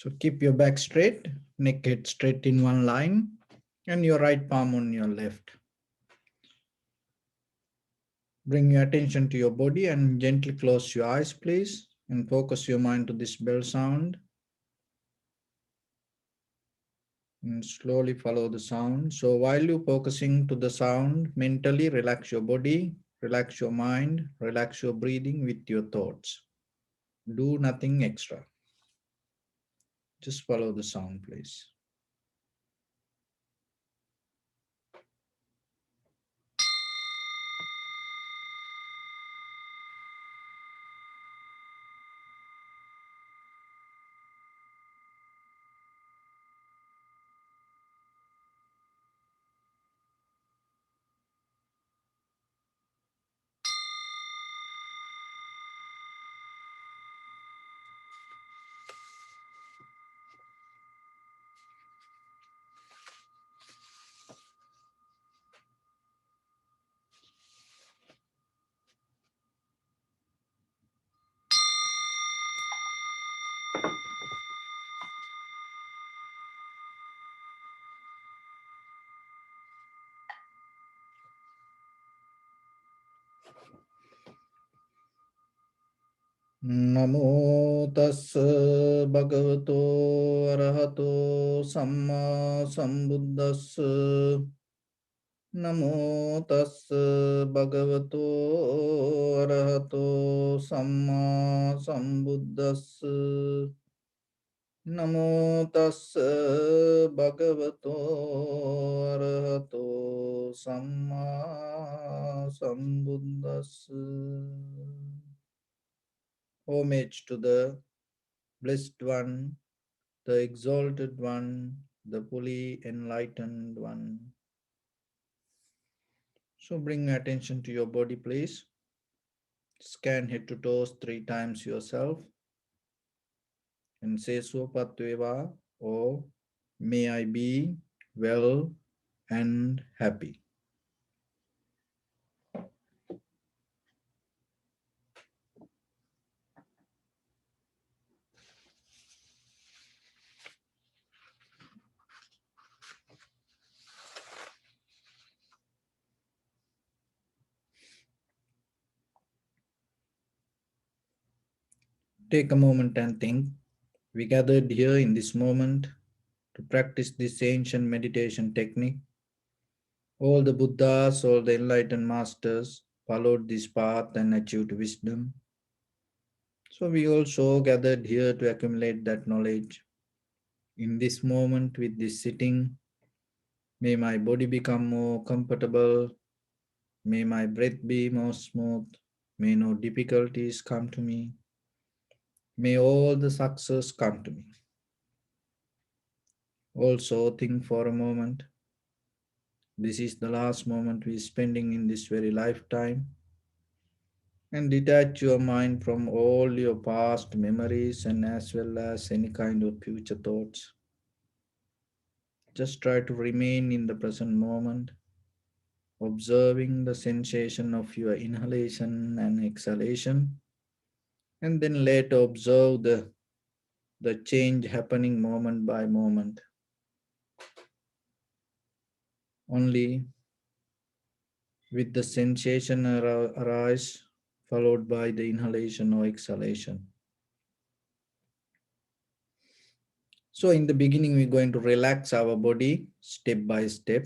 So keep your back straight, neck head straight in one line, and your right palm on your left. Bring your attention to your body and gently close your eyes, please, and focus your mind to this bell sound. And slowly follow the sound. So while you're focusing to the sound, mentally relax your body, relax your mind, relax your breathing with your thoughts. Do nothing extra. Just follow the sound, please. Namo tassa bhagavato arahato samma sambuddhassa. Namo tassa bhagavato arahato samma sambuddhassa. Namo tassa bhagavato arahato samma sambuddhassa. Homage to the Blessed One, the Exalted One, the fully enlightened One. So bring attention to your body, please. Scan head to toes 3 times yourself and say Swapatveva, or may I be well and happy. Take a moment and think. We gathered here in this moment to practice this ancient meditation technique. All the Buddhas, all the enlightened masters followed this path and achieved wisdom. So we also gathered here to accumulate that knowledge. In this moment with this sitting, may my body become more comfortable, may my breath be more smooth, may no difficulties come to me, may all the success come to me. Also think for a moment, this is the last moment we are spending in this very lifetime, and detach your mind from all your past memories and as well as any kind of future thoughts. Just try to remain in the present moment, observing the sensation of your inhalation and exhalation, and then later observe the change happening moment by moment. Only with the sensation arise, followed by the inhalation or exhalation. So in the beginning, we're going to relax our body step by step.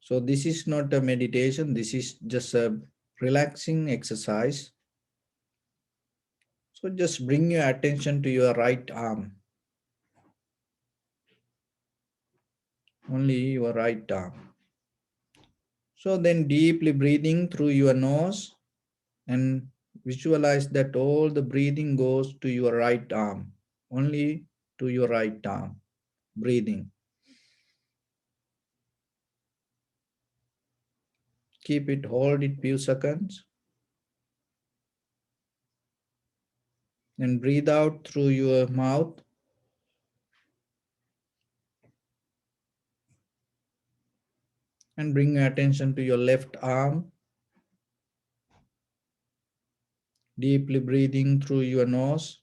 So this is not a meditation, this is just a relaxing exercise. So just bring your attention to your right arm. Only your right arm. So then deeply breathing through your nose and visualize that all the breathing goes to your right arm. Only to your right arm. Breathing. Keep it, hold it few seconds. And breathe out through your mouth. And bring your attention to your left arm. Deeply breathing through your nose,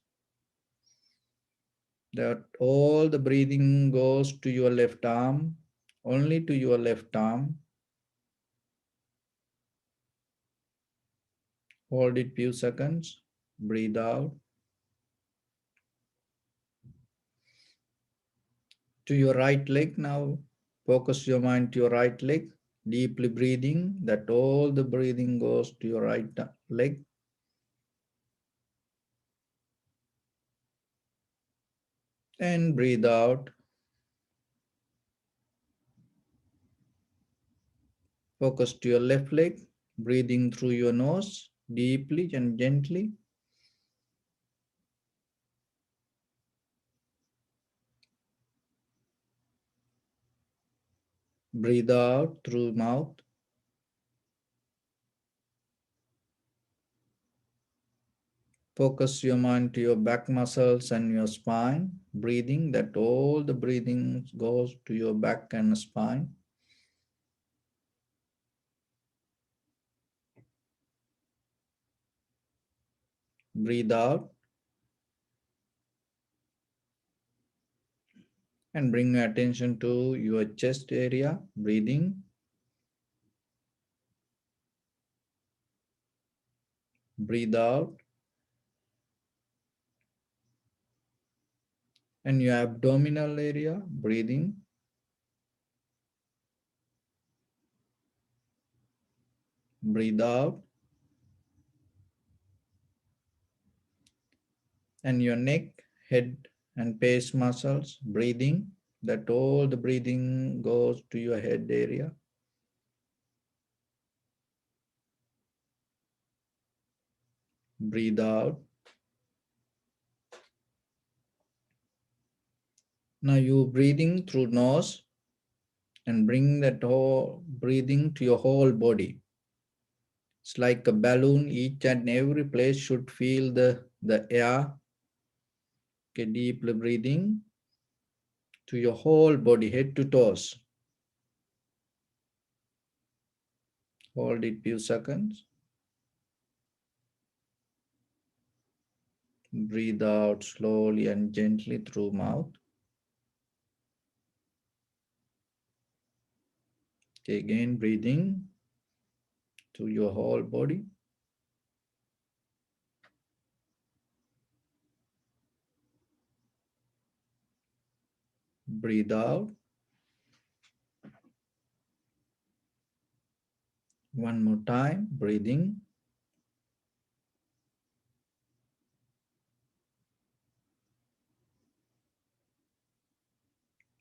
that all the breathing goes to your left arm, only to your left arm. Hold it few seconds. Breathe out. To your right leg now. Focus your mind to your right leg. Deeply breathing, that all the breathing goes to your right leg. And breathe out. Focus to your left leg. Breathing through your nose, deeply and gently. Breathe out through mouth. Focus your mind to your back muscles and your spine. Breathing, that all the breathing goes to your back and spine. Breathe out and bring your attention to your chest area. Breathing. Breathe out. And your abdominal area. Breathing. Breathe out. And your neck, head, and face muscles. Breathing. That all the breathing goes to your head area. Breathe out. Now you breathing through nose and bring that whole breathing to your whole body. It's like a balloon. Each and every place should feel the air. Okay, deeply breathing to your whole body, head to toes. Hold it few seconds. Breathe out slowly and gently through mouth. Okay, again breathing to your whole body. Breathe out. One more time, breathing.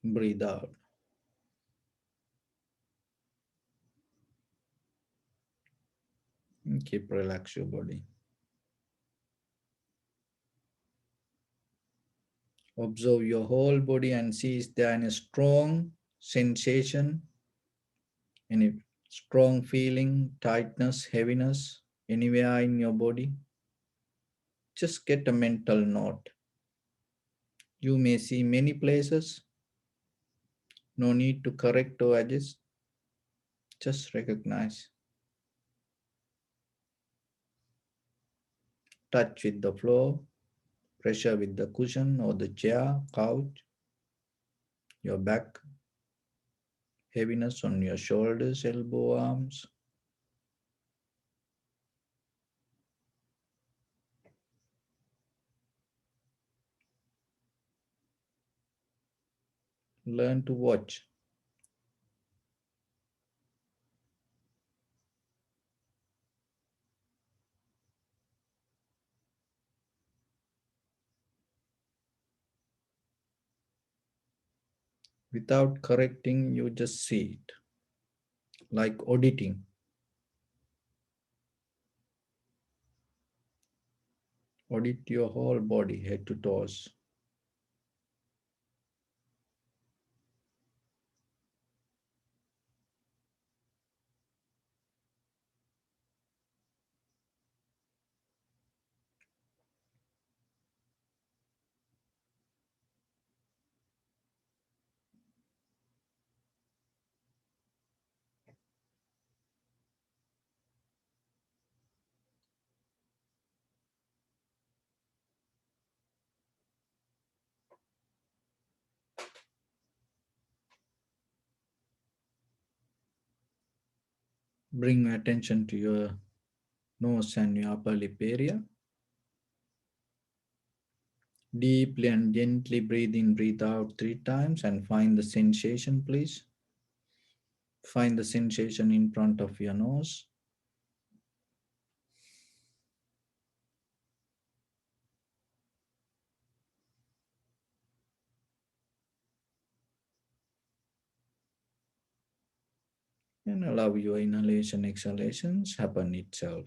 Breathe out. And keep relax your body. Observe your whole body and see is there any strong sensation, any strong feeling, tightness, heaviness, anywhere in your body. Just get a mental note. You may see many places. No need to correct or adjust. Just recognize. Touch with the floor, pressure with the cushion or the chair, couch, your back, heaviness on your shoulders, elbow, arms. Learn to watch without correcting, you just see it like auditing. Audit your whole body, head to toes. Bring attention to your nose and your upper lip area. Deeply and gently breathe in, breathe out 3 times and find the sensation, please. Find the sensation in front of your nose. And allow your inhalation, exhalations happen itself.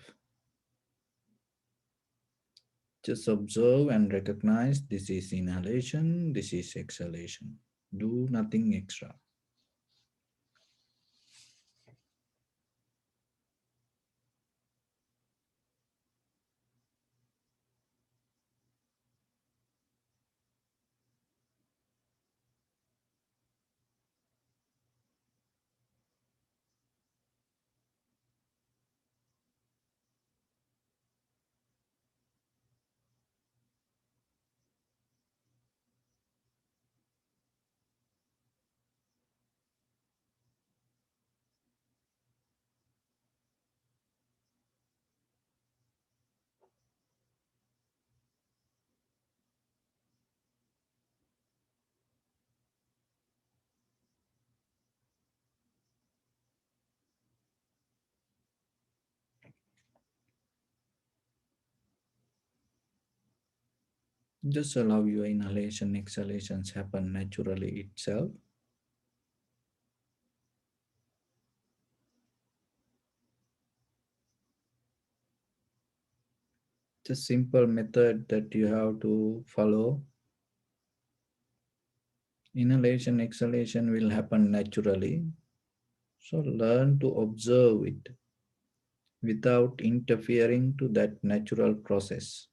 Just observe and recognize this is inhalation, this is exhalation. Do nothing extra. Just allow your inhalation, exhalations happen naturally itself. It's a simple method that you have to follow. Inhalation, exhalation will happen naturally. So learn to observe it without interfering to that natural process.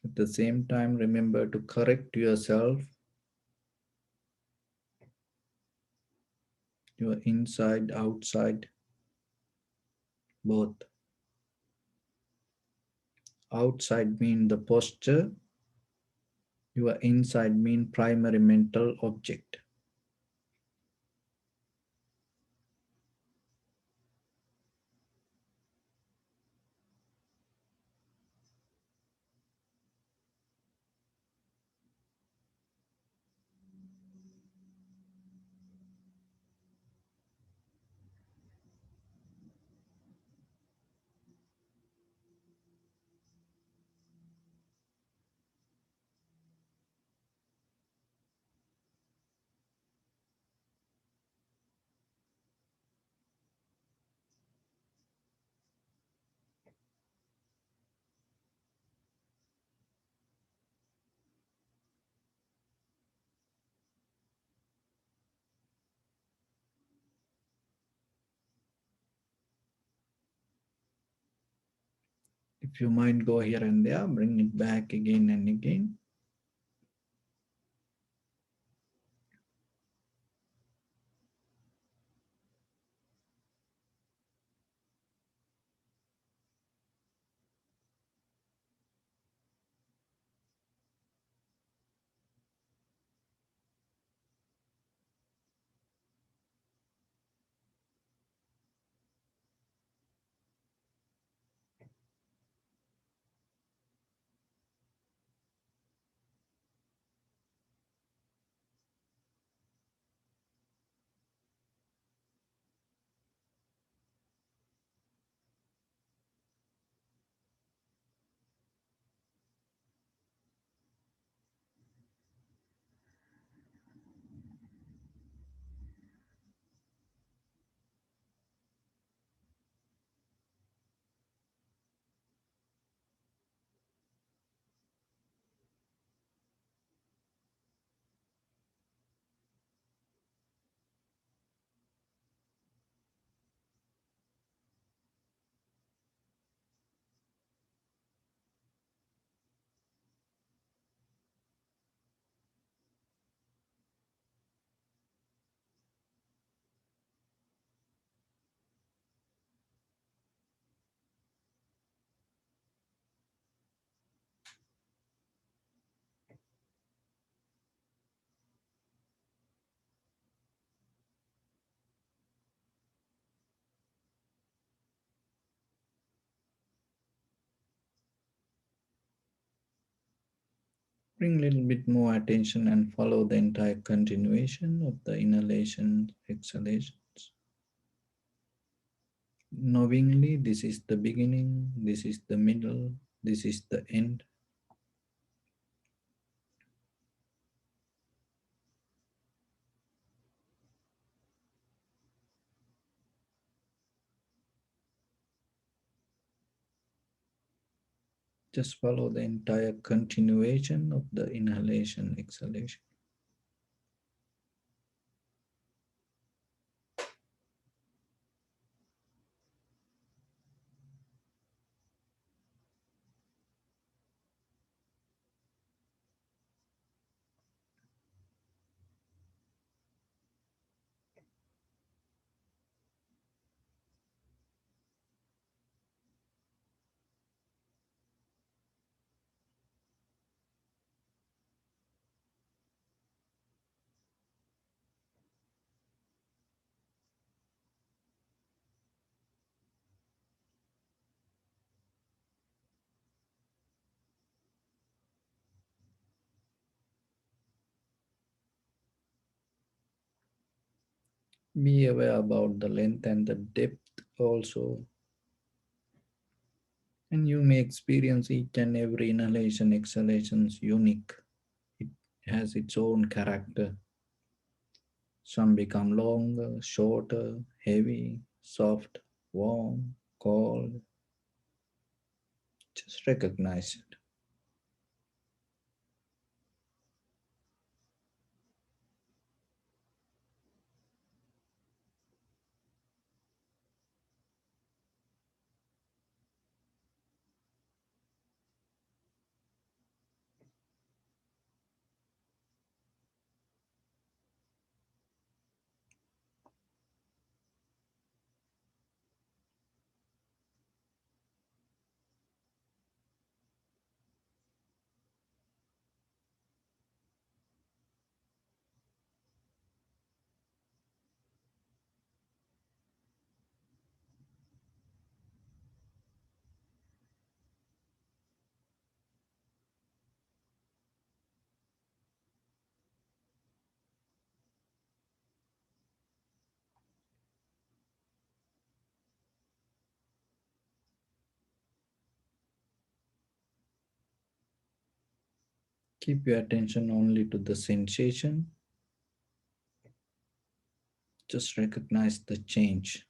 At the same time, remember to correct yourself, your inside, outside, both. Outside mean the posture, your inside mean primary mental object. If your mind go here and there, bring it back again and again. Bring a little bit more attention and follow the entire continuation of the inhalations, exhalations. Knowingly, this is the beginning, this is the middle, this is the end. Just follow the entire continuation of the inhalation, exhalation. Be aware about the length and the depth also. And you may experience each and every inhalation, exhalations unique. It has its own character. Some become longer, shorter, heavy, soft, warm, cold. Just recognize it. Keep your attention only to the sensation. Just recognize the change.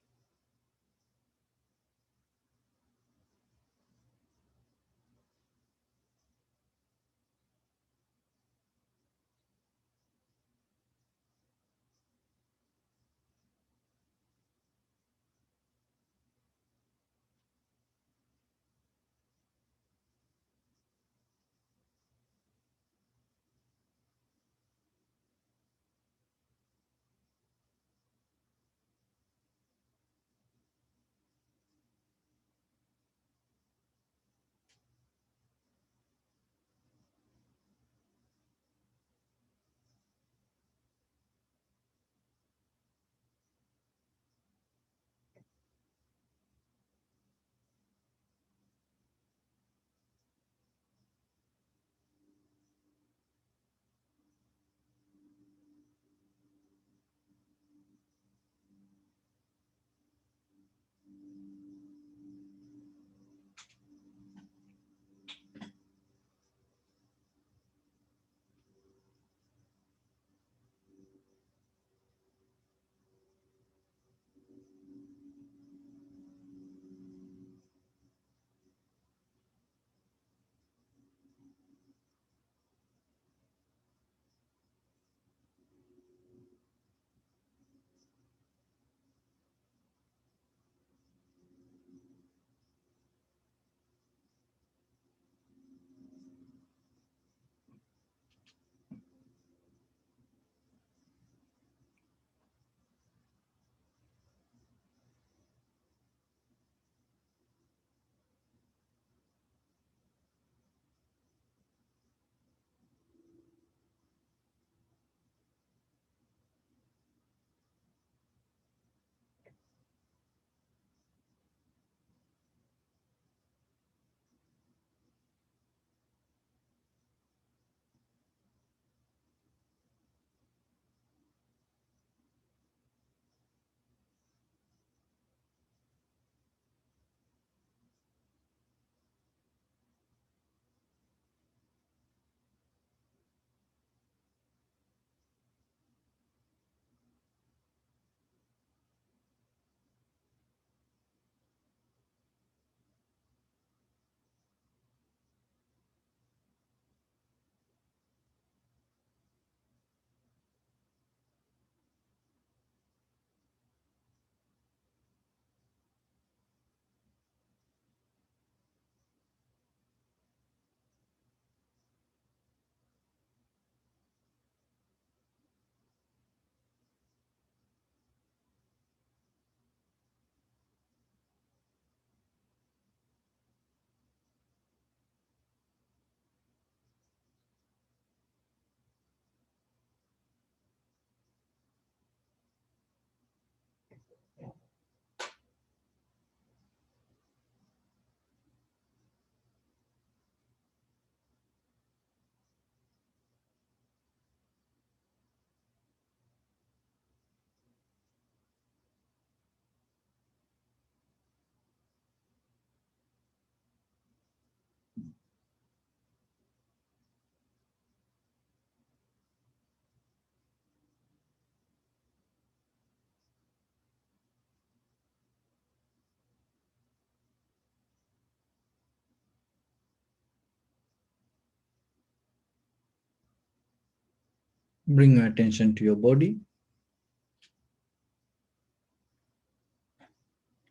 Bring your attention to your body.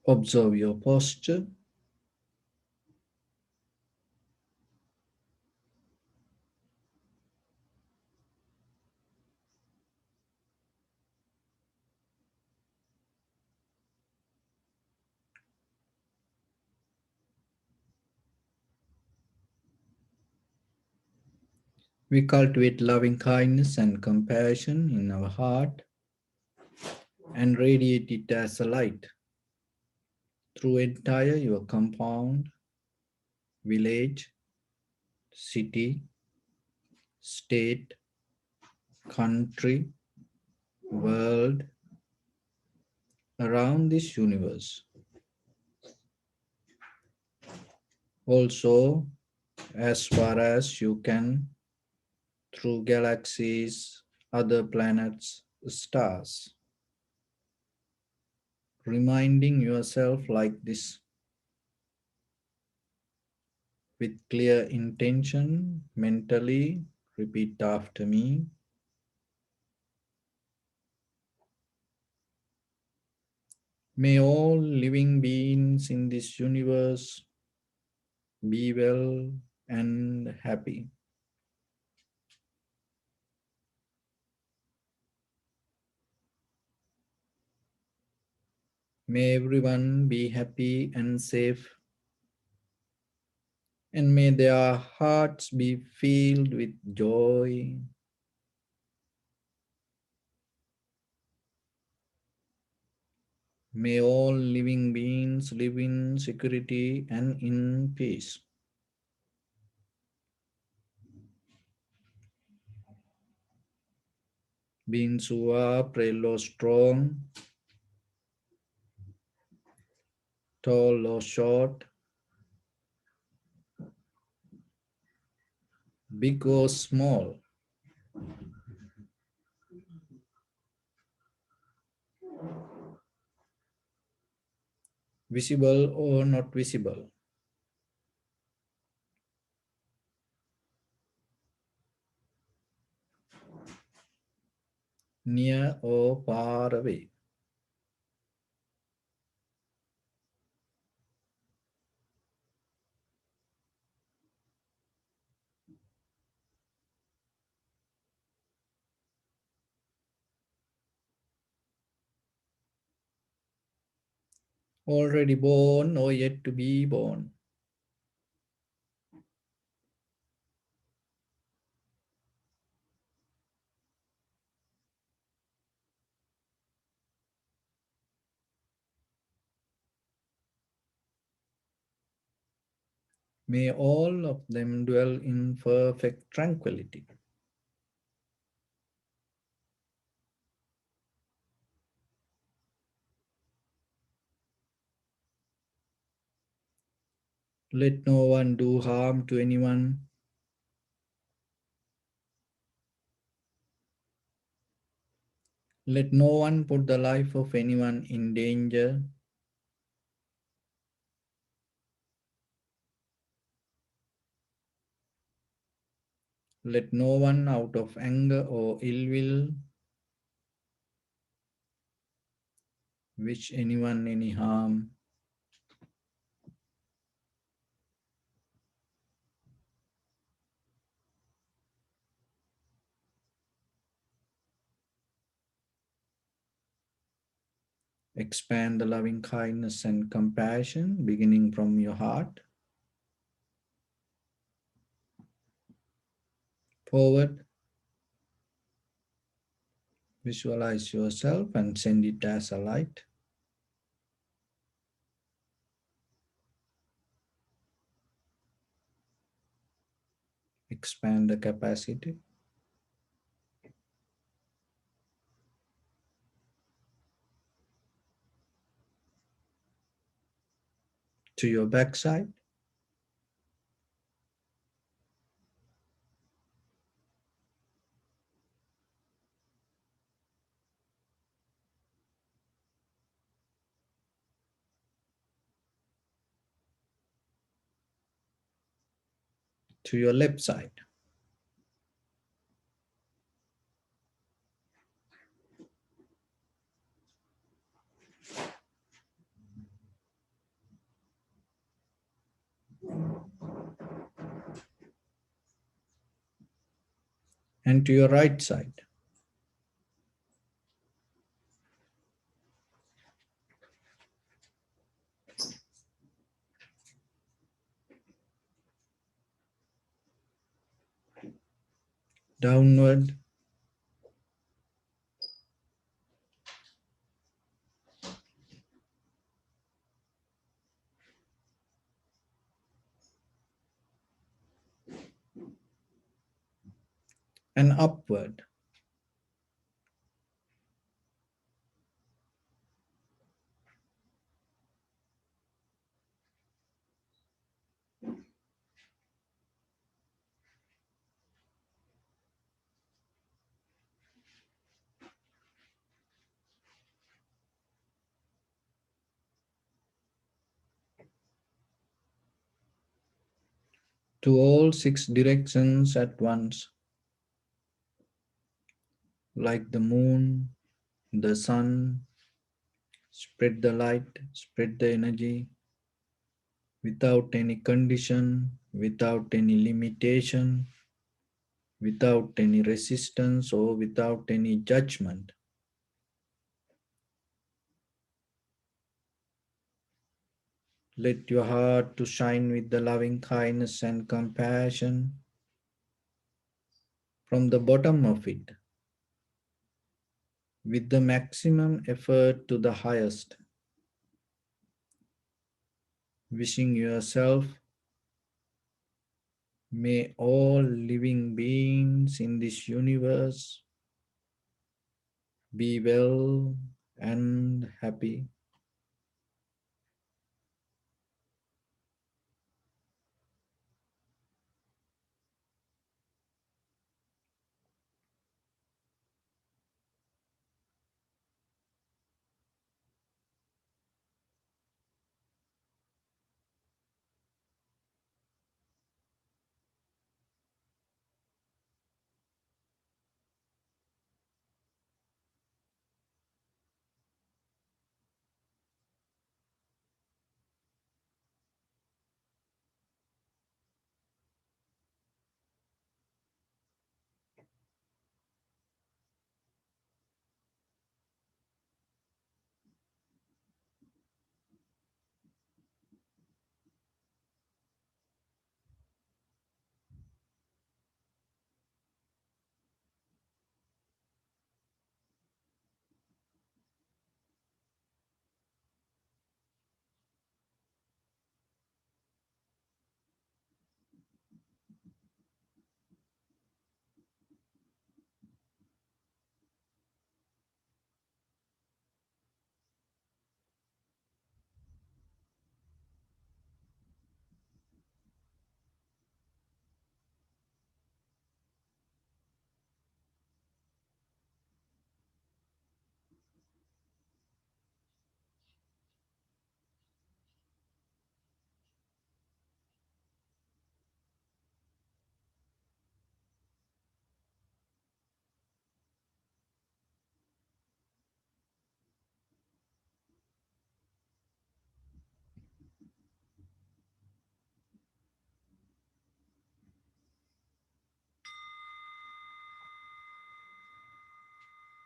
Observe your posture. We cultivate loving kindness and compassion in our heart and radiate it as a light through entire your compound, village, city, state, country, world, around this universe. Also, as far as you can, through galaxies, other planets, stars, reminding yourself like this with clear intention, mentally repeat after me. May all living beings in this universe be well and happy. May everyone be happy and safe, and may their hearts be filled with joy. May all living beings live in security and in peace. Beings who are frail or strong, tall or short, big or small, visible or not visible, near or far away. Already born or yet to be born. May all of them dwell in perfect tranquility. Let no one do harm to anyone. Let no one put the life of anyone in danger. Let no one out of anger or ill will wish anyone any harm. Expand the loving kindness and compassion beginning from your heart forward. Visualize yourself and send it as a light. Expand the capacity to your backside, to your left side, and to your right side. Downward and upward. To all six directions at once, like the moon, the sun. Spread the light, spread the energy without any condition, without any limitation, without any resistance, or without any judgment. Let your heart to shine with the loving kindness and compassion from the bottom of it, with the maximum effort to the highest, wishing yourself, may all living beings in this universe be well and happy.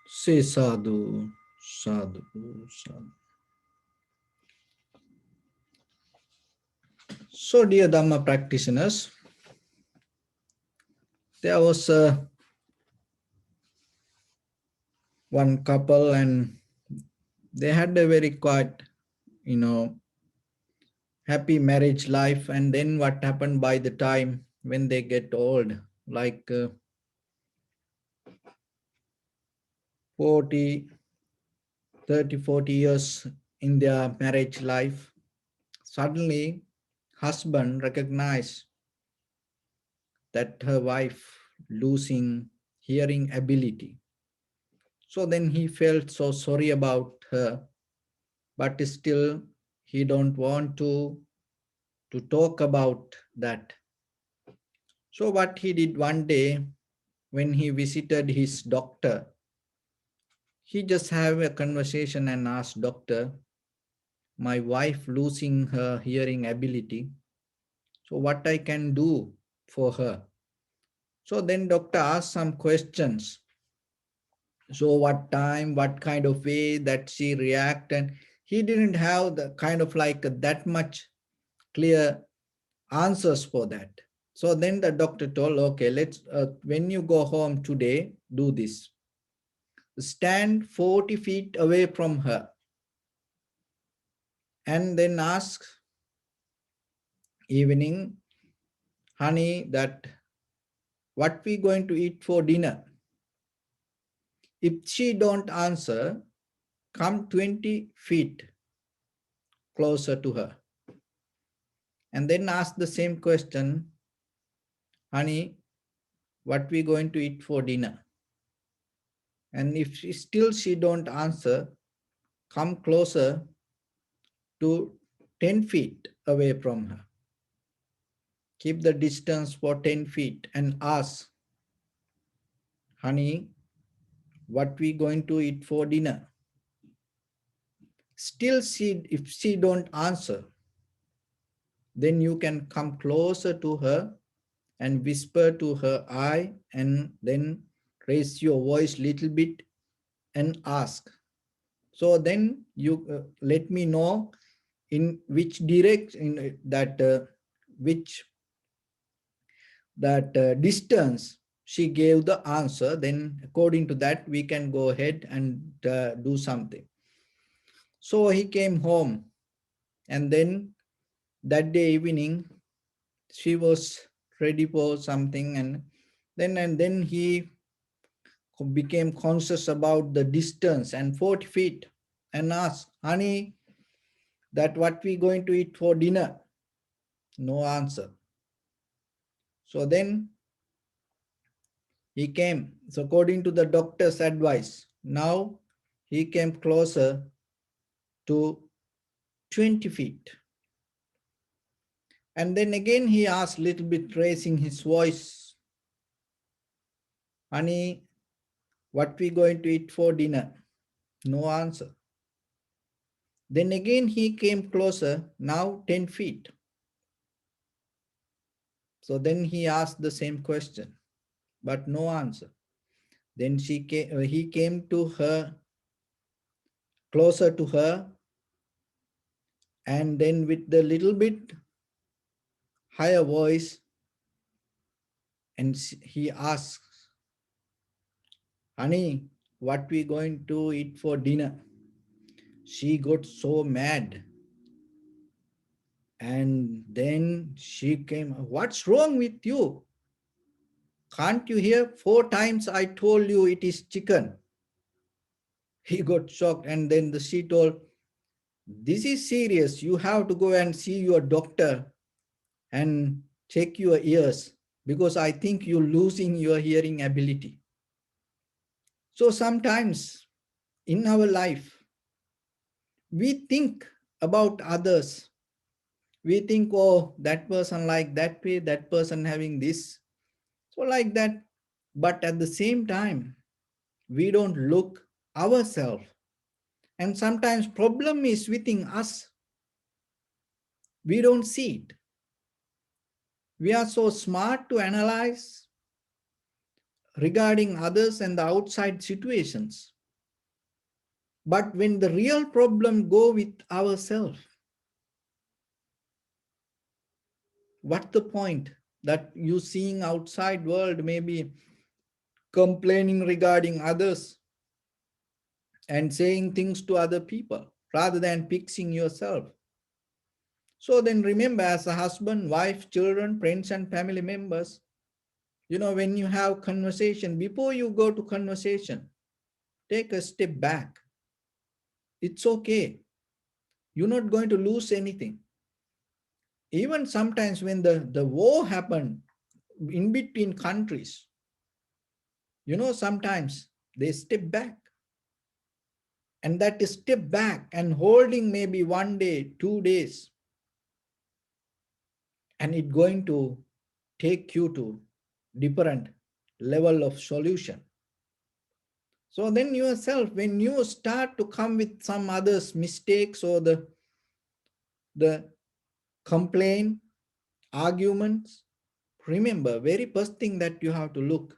Say sadhu, sadhu, sadhu. So, dear Dhamma practitioners, there was one couple and they had a very quiet, you know, happy marriage life. And then what happened by the time when they get old, like 40, 30, 40 years in their marriage life, suddenly husband recognized that her wife losing hearing ability. So then he felt so sorry about her, but still he don't want to talk about that. So what he did one day when he visited his doctor, he just have a conversation and asked doctor, my wife losing her hearing ability, so what I can do for her? So then doctor asked some questions. So what time, what kind of way that she react, and he didn't have the kind of like that much clear answers for that. So then the doctor told, okay, let's when you go home today, do this. Stand 40 feet away from her and then ask evening, honey, that what we going to eat for dinner. If she don't answer, come 20 feet closer to her and then ask the same question, honey, what we going to eat for dinner. And if she don't answer, come closer to 10 feet away from her. Keep the distance for 10 feet and ask, honey, what we going to eat for dinner. Still if she don't answer, then you can come closer to her and whisper to her eye and then raise your voice little bit and ask. So then you let me know in which direction which distance she gave the answer. Then according to that we can go ahead and do something. So he came home, and then that day evening she was ready for something, and then he became conscious about the distance and 40 feet and asked, honey, that what we going to eat for dinner. No answer. So then he came, so according to the doctor's advice, now he came closer to 20 feet. And then again he asked, little bit raising his voice, honey, what we going to eat for dinner? No answer. Then again he came closer, now 10 feet. So then he asked the same question, but no answer. Then he came to her, closer to her, and then with the little bit higher voice, and he asks, honey, what we going to eat for dinner? She got so mad. And then she came, what's wrong with you? Can't you hear? 4 times I told you it is chicken. He got shocked, and then she told, this is serious. You have to go and see your doctor and check your ears, because I think you're losing your hearing ability. So sometimes in our life, we think about others. We think, oh, that person like that way, that person having this. So like that. But at the same time, we don't look ourselves. And sometimes problem is within us. We don't see it. We are so smart to analyze regarding others and the outside situations. But when the real problem go with ourselves, what's the point that you seeing outside world, maybe complaining regarding others and saying things to other people rather than fixing yourself? So then remember, as a husband, wife, children, friends, and family members, when you have conversation, before you go to conversation, take a step back. It's okay. You're not going to lose anything. Even sometimes when the war happened in between countries, sometimes they step back. And that step back and holding maybe 1 day, 2 days, and it going to take you to different level of solution. So then yourself, when you start to come with some others' mistakes or the complaint, arguments, remember, very first thing that you have to look,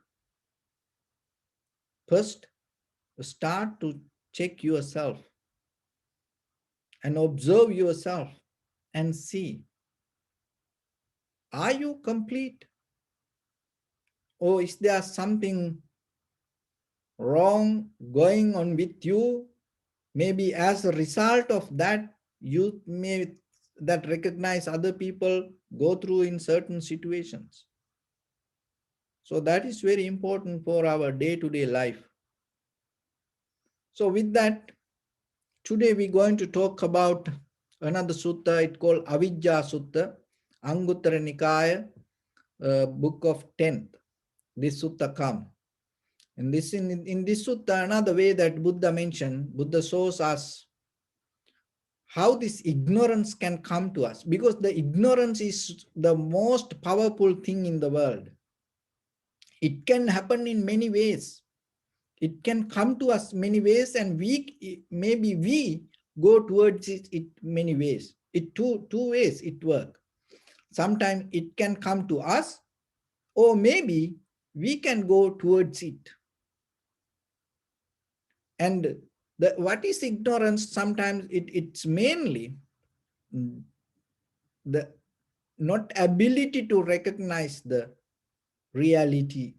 first start to check yourself and observe yourself and see, are you complete, or is there something wrong going on with you? Maybe as a result of that, you may that recognize other people go through in certain situations. So that is very important for our day-to-day life. So with that, today we're going to talk about another sutta. It's called Avijja Sutta, Anguttara Nikaya, book of 10th. This sutta come. And this in this sutta, another way that Buddha mentioned, Buddha shows us how this ignorance can come to us, because the ignorance is the most powerful thing in the world. It can happen in many ways. It can come to us many ways, and maybe we go towards it many ways. It two ways it work. Sometimes it can come to us, or maybe we can go towards it. And what is ignorance? Sometimes it's mainly the not ability to recognize the reality.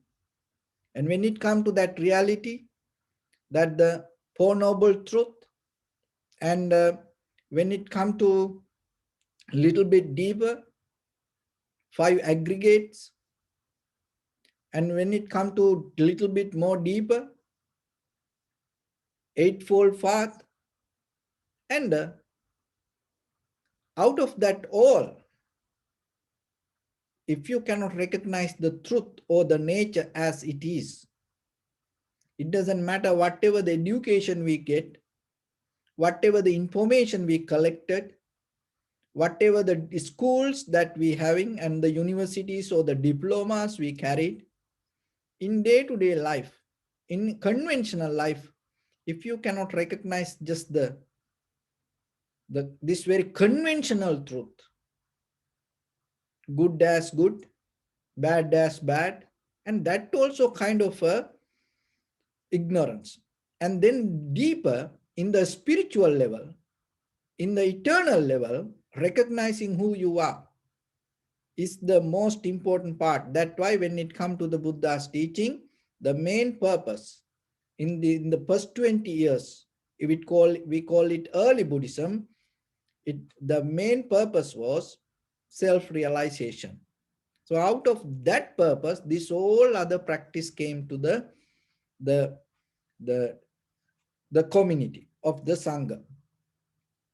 And when it comes to that reality, that the Four Noble Truth, and when it comes to a little bit deeper, five aggregates, and when it comes to a little bit more deeper, eightfold path, and out of that all, if you cannot recognize the truth or the nature as it is, it doesn't matter whatever the education we get, whatever the information we collected, whatever the schools that we having and the universities or the diplomas we carried, in day-to-day life, in conventional life, if you cannot recognize just this very conventional truth, good as good, bad as bad, and that also kind of a ignorance. And then deeper in the spiritual level, in the eternal level, recognizing who you are is the most important part. That's why when it comes to the Buddha's teaching, the main purpose in the first 20 years, if we call it early Buddhism, the main purpose was self-realization. So out of that purpose, this whole other practice came to the community of the Sangha.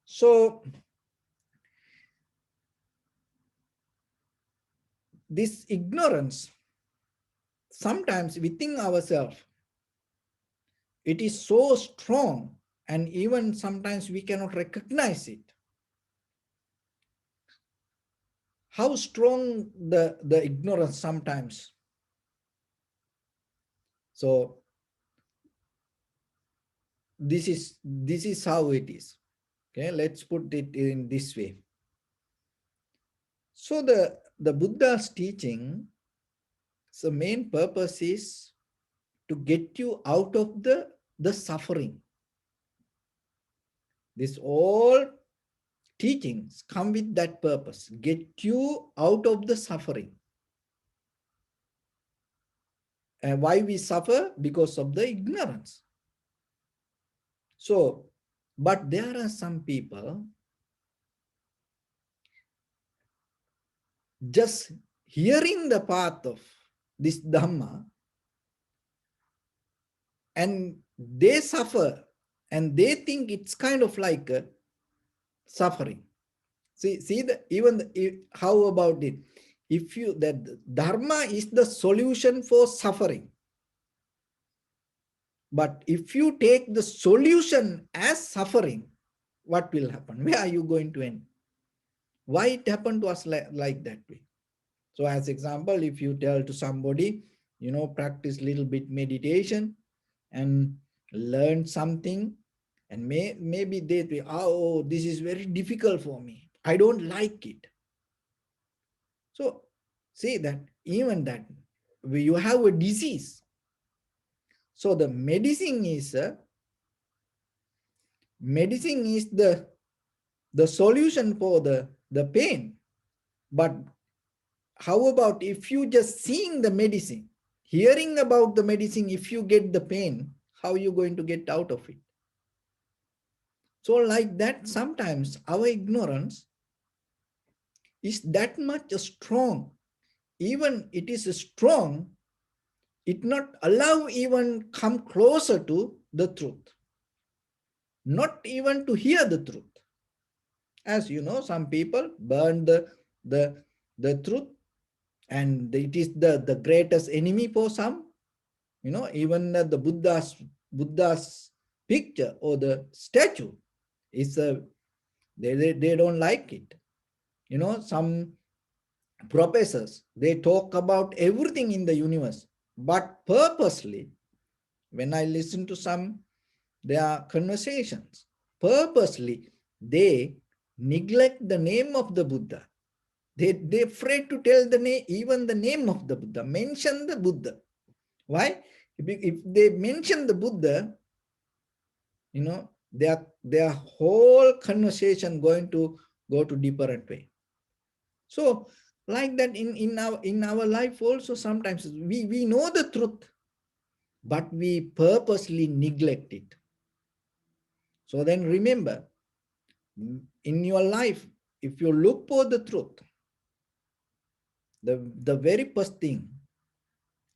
So this ignorance, sometimes within ourselves, it is so strong, and even sometimes we cannot recognize it. How strong the ignorance sometimes. So this is how it is. Okay, let's put it in this way. So the Buddha's teaching, the main purpose is to get you out of the suffering. This all teachings come with that purpose, get you out of the suffering. And why we suffer? Because of the ignorance. So, but there are some people just hearing the path of this Dhamma, and they suffer, and they think it's kind of like a suffering. How about it? If you, that Dharma is the solution for suffering. But if you take the solution as suffering, what will happen? Where are you going to end? Why it happened to us like that way? So as example, if you tell to somebody, practice little bit meditation and learn something, and maybe they say, oh, this is very difficult for me. I don't like it. So see that even that you have a disease. So the medicine is the solution for the pain. But how about if you just seeing the medicine, hearing about the medicine, if you get the pain, how are you going to get out of it? So like that, sometimes our ignorance is that much strong. Even it is strong, it not allow even come closer to the truth, not even to hear the truth. As you know, some people burn the, the truth, and it is the greatest enemy for some. You know, even the Buddha's picture or the statue is they don't like it. You know, some professors, they talk about everything in the universe, but purposely, when I listen to some their conversations, purposely they neglect the name of the Buddha. They afraid to tell the name, even the name of the Buddha, mention the Buddha. Why? If they mention the Buddha, you know, their whole conversation going to go to different way. So like that in our life also, sometimes we know the truth, but we purposely neglect it. So then remember, in your life, if you look for the truth, the very first thing,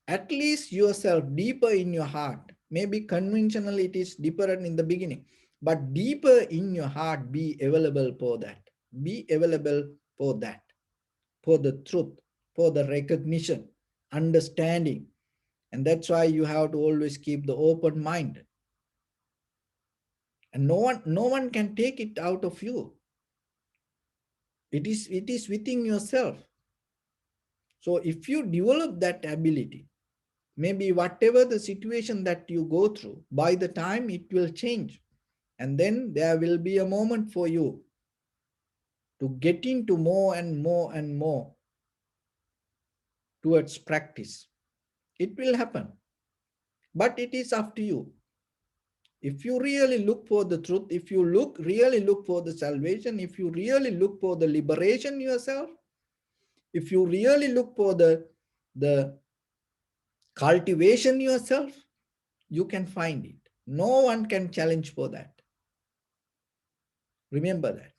at least yourself deeper in your heart, maybe conventionally it is different in the beginning, but deeper in your heart, be available for that. Be available for that, for the truth, for the recognition, understanding. And that's why you have to always keep the open mind. And no one can take it out of you. It is within yourself. So if you develop that ability, maybe whatever the situation that you go through, by the time it will change. And then there will be a moment for you to get into more and more and more towards practice. It will happen. But it is up to you. If you really look for the truth, if you really look for the salvation, if you really look for the liberation yourself, if you really look for the cultivation yourself, you can find it. No one can challenge for that. Remember that.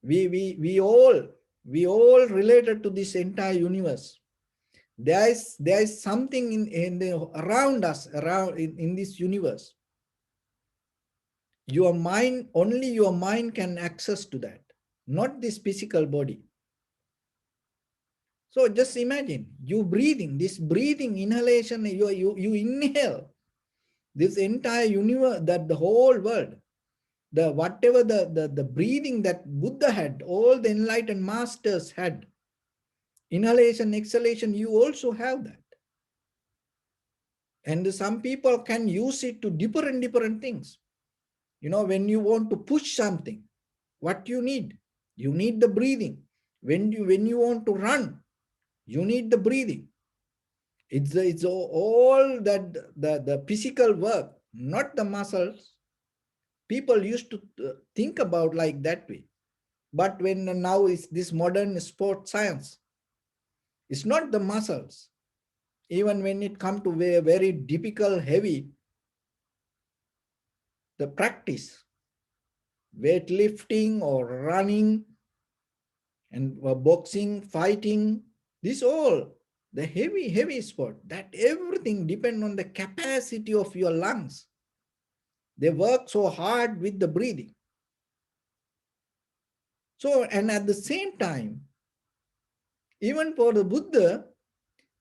We all related to this entire universe. There is something around us, around in this universe. Your mind, only your mind can access to that, not this physical body. So just imagine you breathing, this breathing, inhalation, you inhale this entire universe, that the whole world, the whatever the breathing that Buddha had, all the enlightened masters had, inhalation, exhalation, you also have that. And some people can use it to different things. You know, when you want to push something, what you need the breathing. When you want to run, you need the breathing. It's all that the physical work, not the muscles. People used to think about like that way. But when now is this modern sport science, it's not the muscles. Even when it comes to very difficult, heavy, the practice, weightlifting or running and boxing, fighting, this all, the heavy sport, that everything depends on the capacity of your lungs. They work so hard with the breathing. So, and at the same time, even for the Buddha,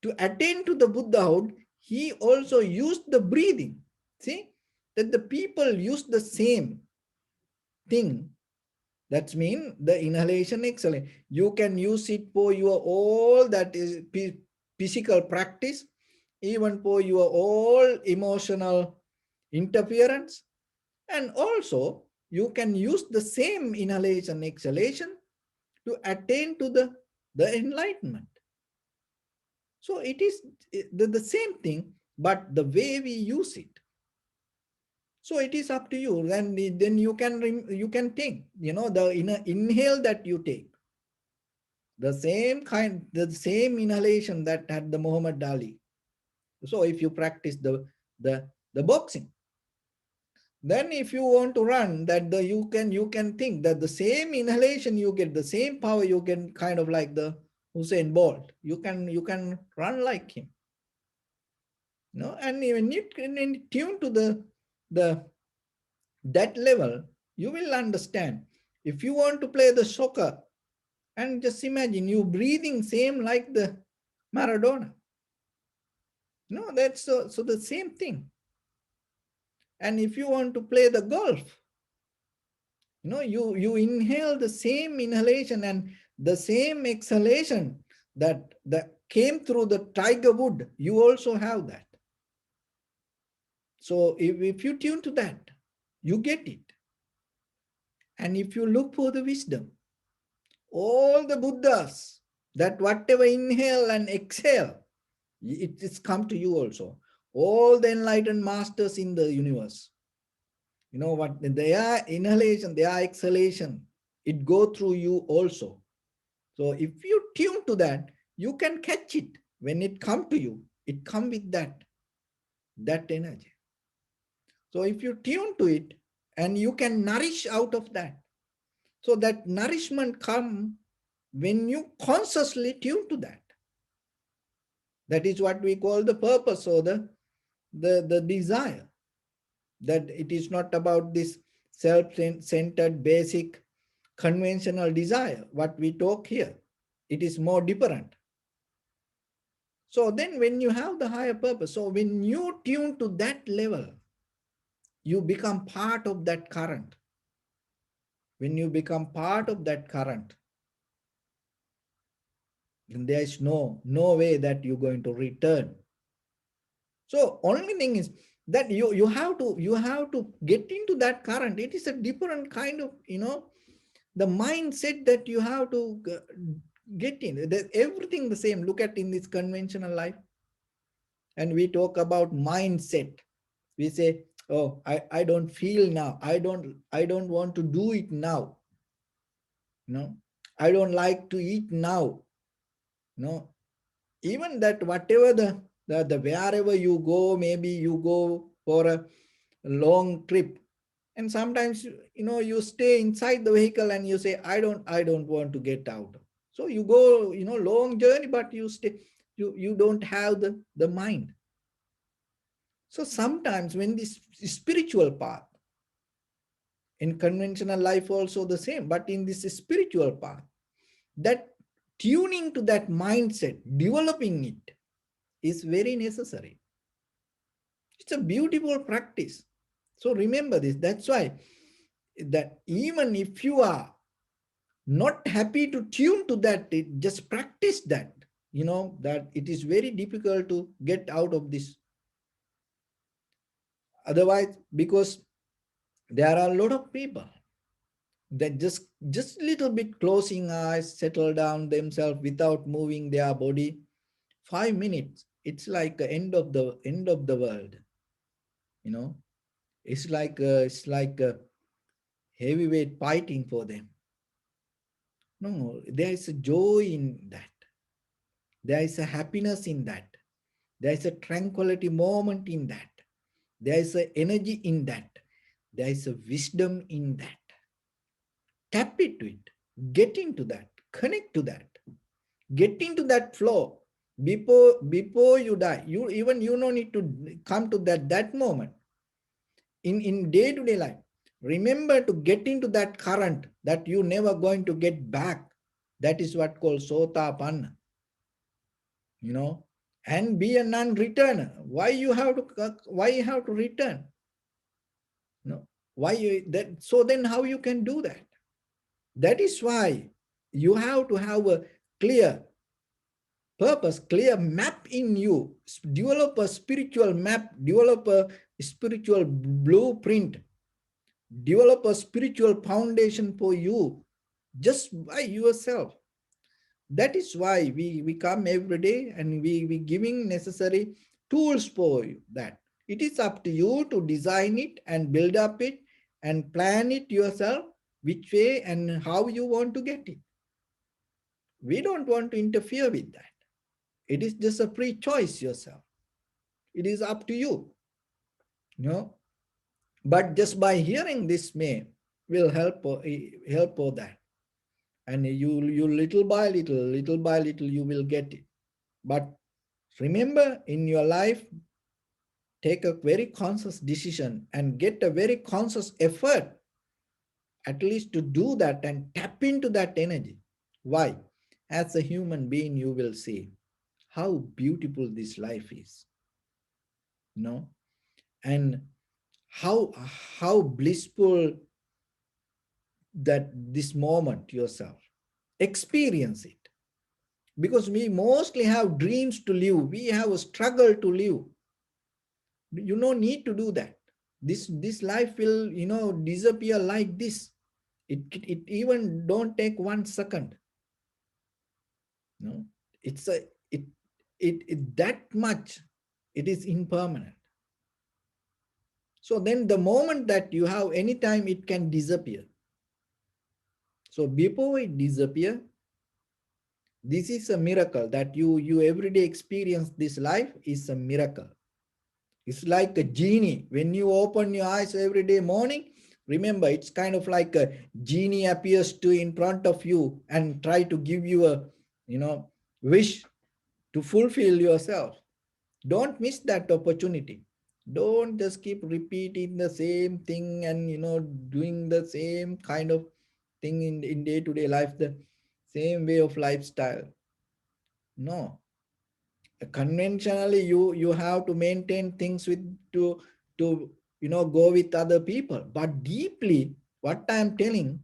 to attain to the Buddhahood, he also used the breathing. See, that the people use the same thing. That means the inhalation, exhalation. You can use it for your all that is physical practice, even for your all emotional interference. And also, you can use the same inhalation, exhalation to attain to the enlightenment. So it is the same thing, but the way we use it. So it is up to you. Then you can think, the inhale that you take, the same inhalation that had the Muhammad Ali. So if you practice the boxing, then if you want to run, you can think that the same inhalation you get, the same power you get, kind of like the Usain Bolt. You can run like him. And when you can tune to the that level, you will understand. If you want to play the soccer, and just imagine you breathing same like the Maradona. No, that's so the same thing. And if you want to play the golf, you inhale the same inhalation and the same exhalation that came through the tiger wood. You also have that. So if you tune to that, you get it. And if you look for the wisdom, all the Buddhas, that whatever inhale and exhale, it is come to you also. All the enlightened masters in the universe, what their inhalation, their exhalation, it go through you also. So if you tune to that, you can catch it. When it come to you, it come with that energy. So if you tune to it, and you can nourish out of that. So that nourishment come when you consciously tune to that. That is what we call the purpose, or the desire. That it is not about this self-centered, basic, conventional desire, what we talk here. It is more different. So then when you have the higher purpose, so when you tune to that level, you become part of that current. When you become part of that current, then there is no way that you're going to return. So only thing is that you have to get into that current. It is a different kind of, the mindset that you have to get in. There's everything the same. Look at in this conventional life. And we talk about mindset. We say, oh, I don't feel now. I don't want to do it now. I don't like to eat now. Even that, whatever the wherever you go, maybe you go for a long trip, and sometimes you stay inside the vehicle and you say, I don't want to get out. So you go long journey, but you stay, you don't have the mind. So sometimes when this spiritual path, in conventional life also the same, but in this spiritual path, that tuning to that mindset, developing it, is very necessary. It's a beautiful practice. So remember this. That's why that even if you are not happy to tune to that, just practice that. That it is very difficult to get out of this. Otherwise, because there are a lot of people that just little bit closing eyes, settle down themselves without moving their body. 5 minutes, it's like the end of the world. It's like a heavyweight fighting for them. No, there is a joy in that. There is a happiness in that. There is a tranquility moment in that. There is an energy in that. There is a wisdom in that. Tap into it. Get into that. Connect to that. Get into that flow. Before you die, you don't need to come to that moment. In day-to-day life, remember to get into that current that you never going to get back. That is what called sotapanna. And be a non-returner. Why you have to return? So then how you can do that? That is why you have to have a clear purpose, clear map in you. Develop a spiritual map, develop a spiritual blueprint, develop a spiritual foundation for you just by yourself. That is why we come every day and we giving necessary tools for you that. It is up to you to design it and build up it and plan it yourself, which way and how you want to get it. We don't want to interfere with that. It is just a free choice yourself. It is up to you. You know? But just by hearing this may will help for that. And you little by little, you will get it. But remember, in your life, take a very conscious decision and get a very conscious effort, at least to do that and tap into that energy. Why? As a human being, you will see how beautiful this life is, you know, and how how blissful that this moment yourself. Experience it. Because we mostly have dreams to live. We have a struggle to live. You don't need to do that. This life will, disappear like this. It even don't take 1 second. No, it's a it that much. It is impermanent. So then the moment that you have any time, it can disappear. So before it disappear, this is a miracle that you everyday experience. This life is a miracle. It's like a genie. When you open your eyes every day morning, remember, it's kind of like a genie appears to in front of you and try to give you a, wish to fulfill yourself. Don't miss that opportunity. Don't just keep repeating the same thing and, doing the same kind of thing in day-to-day life, the same way of lifestyle. No, conventionally you have to maintain things with to go with other people, but deeply what I am telling,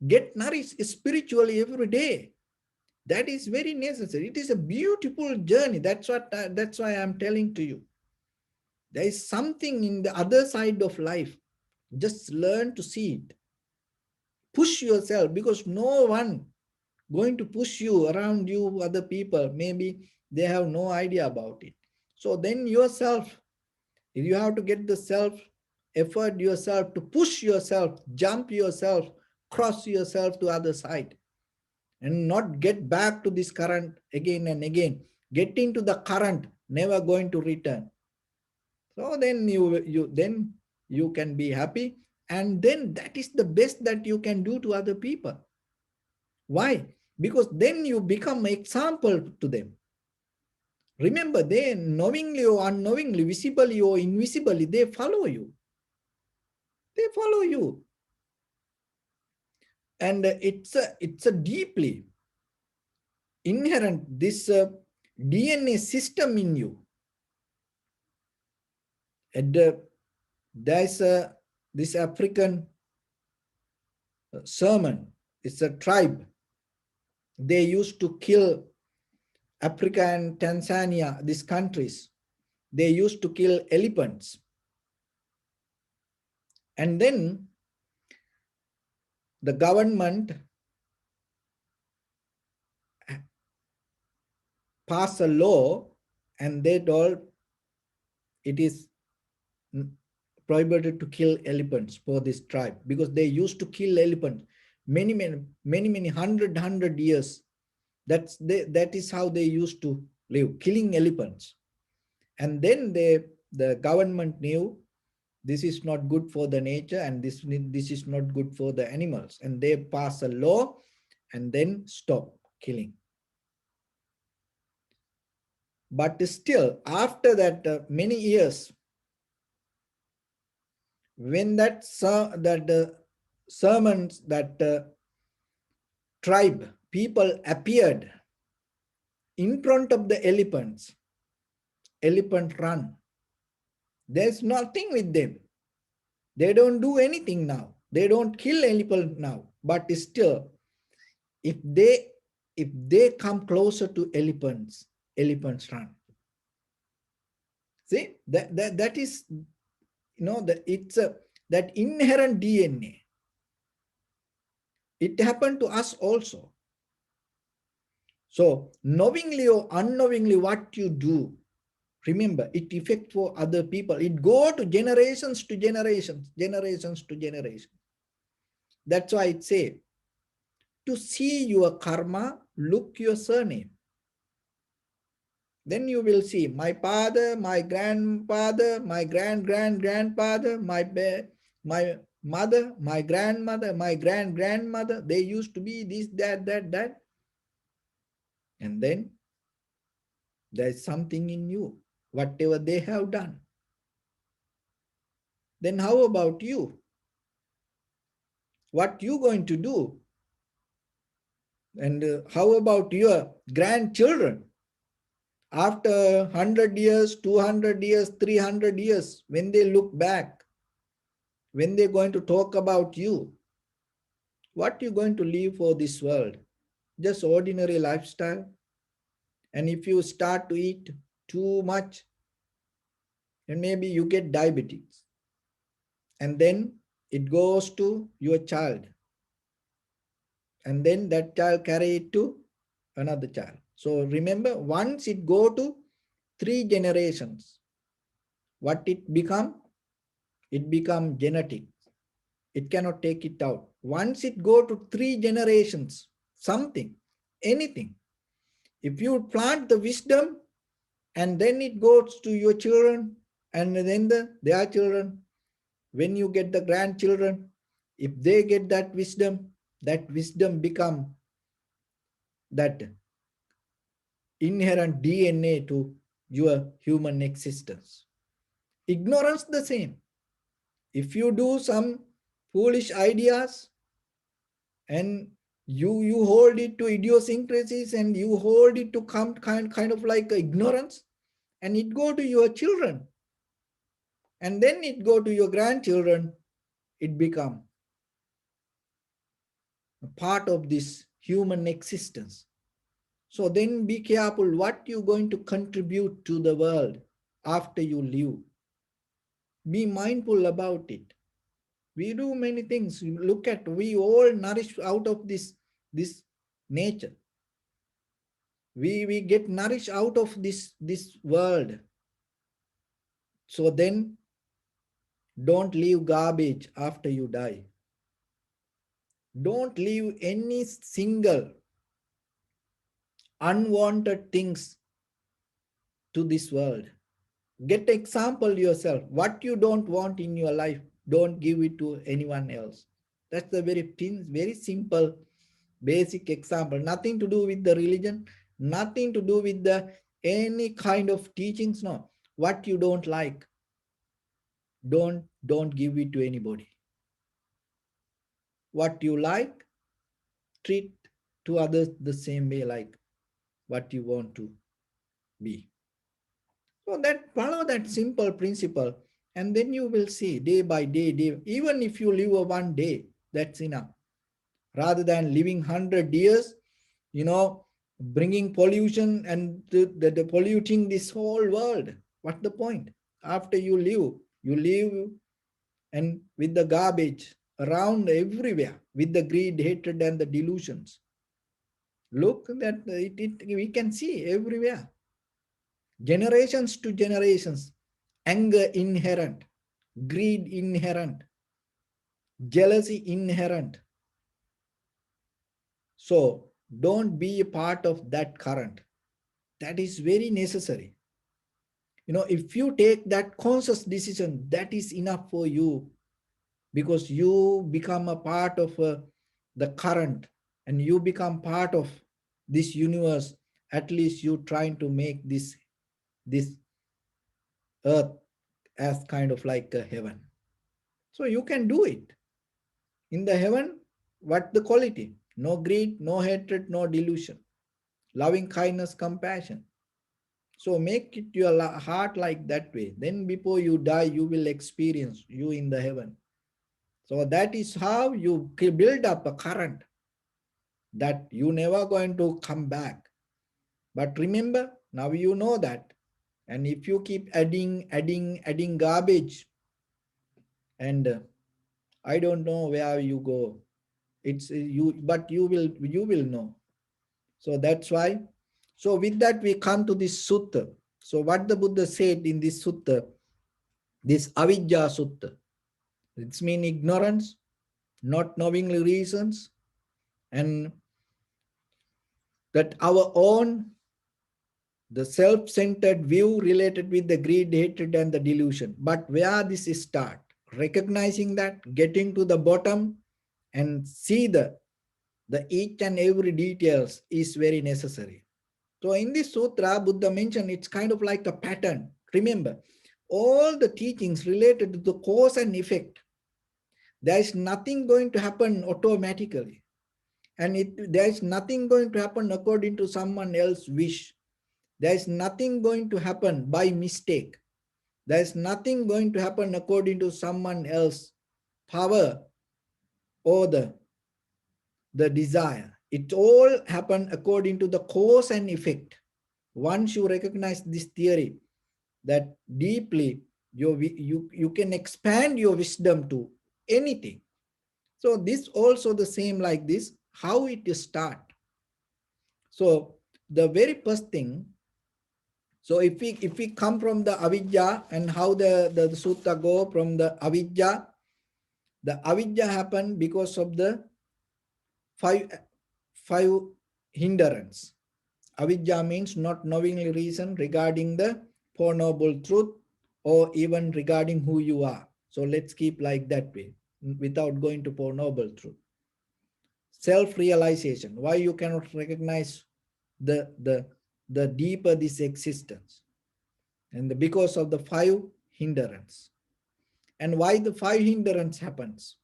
get nourished spiritually every day. That is very necessary. It is a beautiful journey. That's why I'm telling to you, there is something in the other side of life. Just learn to see it. Push yourself, because no one going to push you around you. Other people, maybe they have no idea about it. So then yourself, you have to get the self effort yourself to push yourself, jump yourself, cross yourself to other side, and not get back to this current again and again. Get into the current, never going to return. So then you can be happy, and then that is the best that you can do to other people. Why? Because then you become an example to them. Remember, they knowingly or unknowingly, visibly or invisibly, they follow you. They follow you. And it's a deeply inherent, this DNA system in you. And there's this African sermon. It's a tribe. They used to kill Africa and Tanzania, these countries. They used to kill elephants. And then the government passed a law, and they told it is prohibited to kill elephants for this tribe, because they used to kill elephants many hundred years. That is how they used to live, killing elephants. And then the government knew this is not good for the nature, and this is not good for the animals, and they pass a law and then stop killing. But still, after that many years, when that sermons, that tribe people appeared in front of the elephants, elephant run. There's nothing with them. They don't do anything now. They don't kill elephant now. But still, if they come closer to elephants, elephants run. See, that is, it's that inherent DNA. It happened to us also. So knowingly or unknowingly what you do, remember, it affects for other people. It go to generations to generations, generations to generations. That's why it say, to see your karma, look your surname. Then you will see my father, my grandfather, my grandfather, my mother, my grandmother, my grandmother. They used to be this, that. And then there's something in you, whatever they have done. Then how about you? What you going to do? And how about your grandchildren? After 100 years, 200 years, 300 years, when they look back, when they're going to talk about you, what you going to live for this world? Just ordinary lifestyle. And if you start to eat too much, then maybe you get diabetes. And then it goes to your child. And then that child carry it to another child. So remember, once it go to 3 generations, what it become? It become genetic. It cannot take it out. Once it go to 3 generations, something, anything, if you plant the wisdom and then it goes to your children and then their children, when you get the grandchildren, if they get that wisdom become that inherent DNA to your human existence. Ignorance the same. If you do some foolish ideas and you hold it to idiosyncrasies and you hold it to kind of like ignorance, and it go to your children and then it go to your grandchildren, it become a part of this human existence. So then be careful what you're going to contribute to the world after you leave. Be mindful about it. We do many things. Look at, we all nourish out of this nature. We get nourished out of this world. So then don't leave garbage after you die. Don't leave any single unwanted things to this world. Get example yourself. What you don't want in your life, don't give it to anyone else. That's a very simple, basic example. Nothing to do with the religion, nothing to do with the any kind of teachings. No, what you don't like, don't give it to anybody. What you like, treat to others the same way like what you want to be. So that follow that simple principle, and then you will see day by day, even if you live a 1 day, that's enough. Rather than living 100 years, bringing pollution and the polluting this whole world. What's the point? After you live and with the garbage around everywhere, with the greed, hatred, and the delusions. Look that we can see everywhere. Generations to generations, anger inherent, greed inherent, jealousy inherent. So don't be a part of that current. That is very necessary. If you take that conscious decision, that is enough for you, because you become a part of the current and you become part of this universe. At least you trying to make this earth as kind of like a heaven. So you can do it. In the heaven, what the quality? No greed, no hatred, no delusion. Loving kindness, compassion. So make it your heart like that way. Then before you die, you will experience you in the heaven. So that is how you build up a current that you never going to come back. But remember, now you know that. And if you keep adding garbage, and I don't know where you go. It's you, but you will know. So that's why. So with that, we come to this sutta. So what the Buddha said in this sutta, this avidya sutta, it's mean ignorance, not knowing the reasons, and that our own, the self-centered view related with the greed, hatred, and the delusion. But where this is start? Recognizing that, getting to the bottom, and see the each and every details is very necessary. So in this sutra, Buddha mentioned it's kind of like a pattern. Remember, all the teachings related to the cause and effect, there is nothing going to happen automatically. And there is nothing going to happen according to someone else's wish. There is nothing going to happen by mistake. There is nothing going to happen according to someone else's power or the desire. It all happened according to the cause and effect. Once you recognize this theory, that deeply you can expand your wisdom to anything. So this also the same like this, how it start. So the very first thing, so if we come from the avidya and how the sutta go from the avidya happened because of the five hindrance. Avidya means not knowing the reason regarding the Four Noble Truth or even regarding who you are. So let's keep like that way without going to Four Noble Truth. Self-realization, why you cannot recognize the deeper this existence, and because of the five hindrance. And why the five hindrance happens?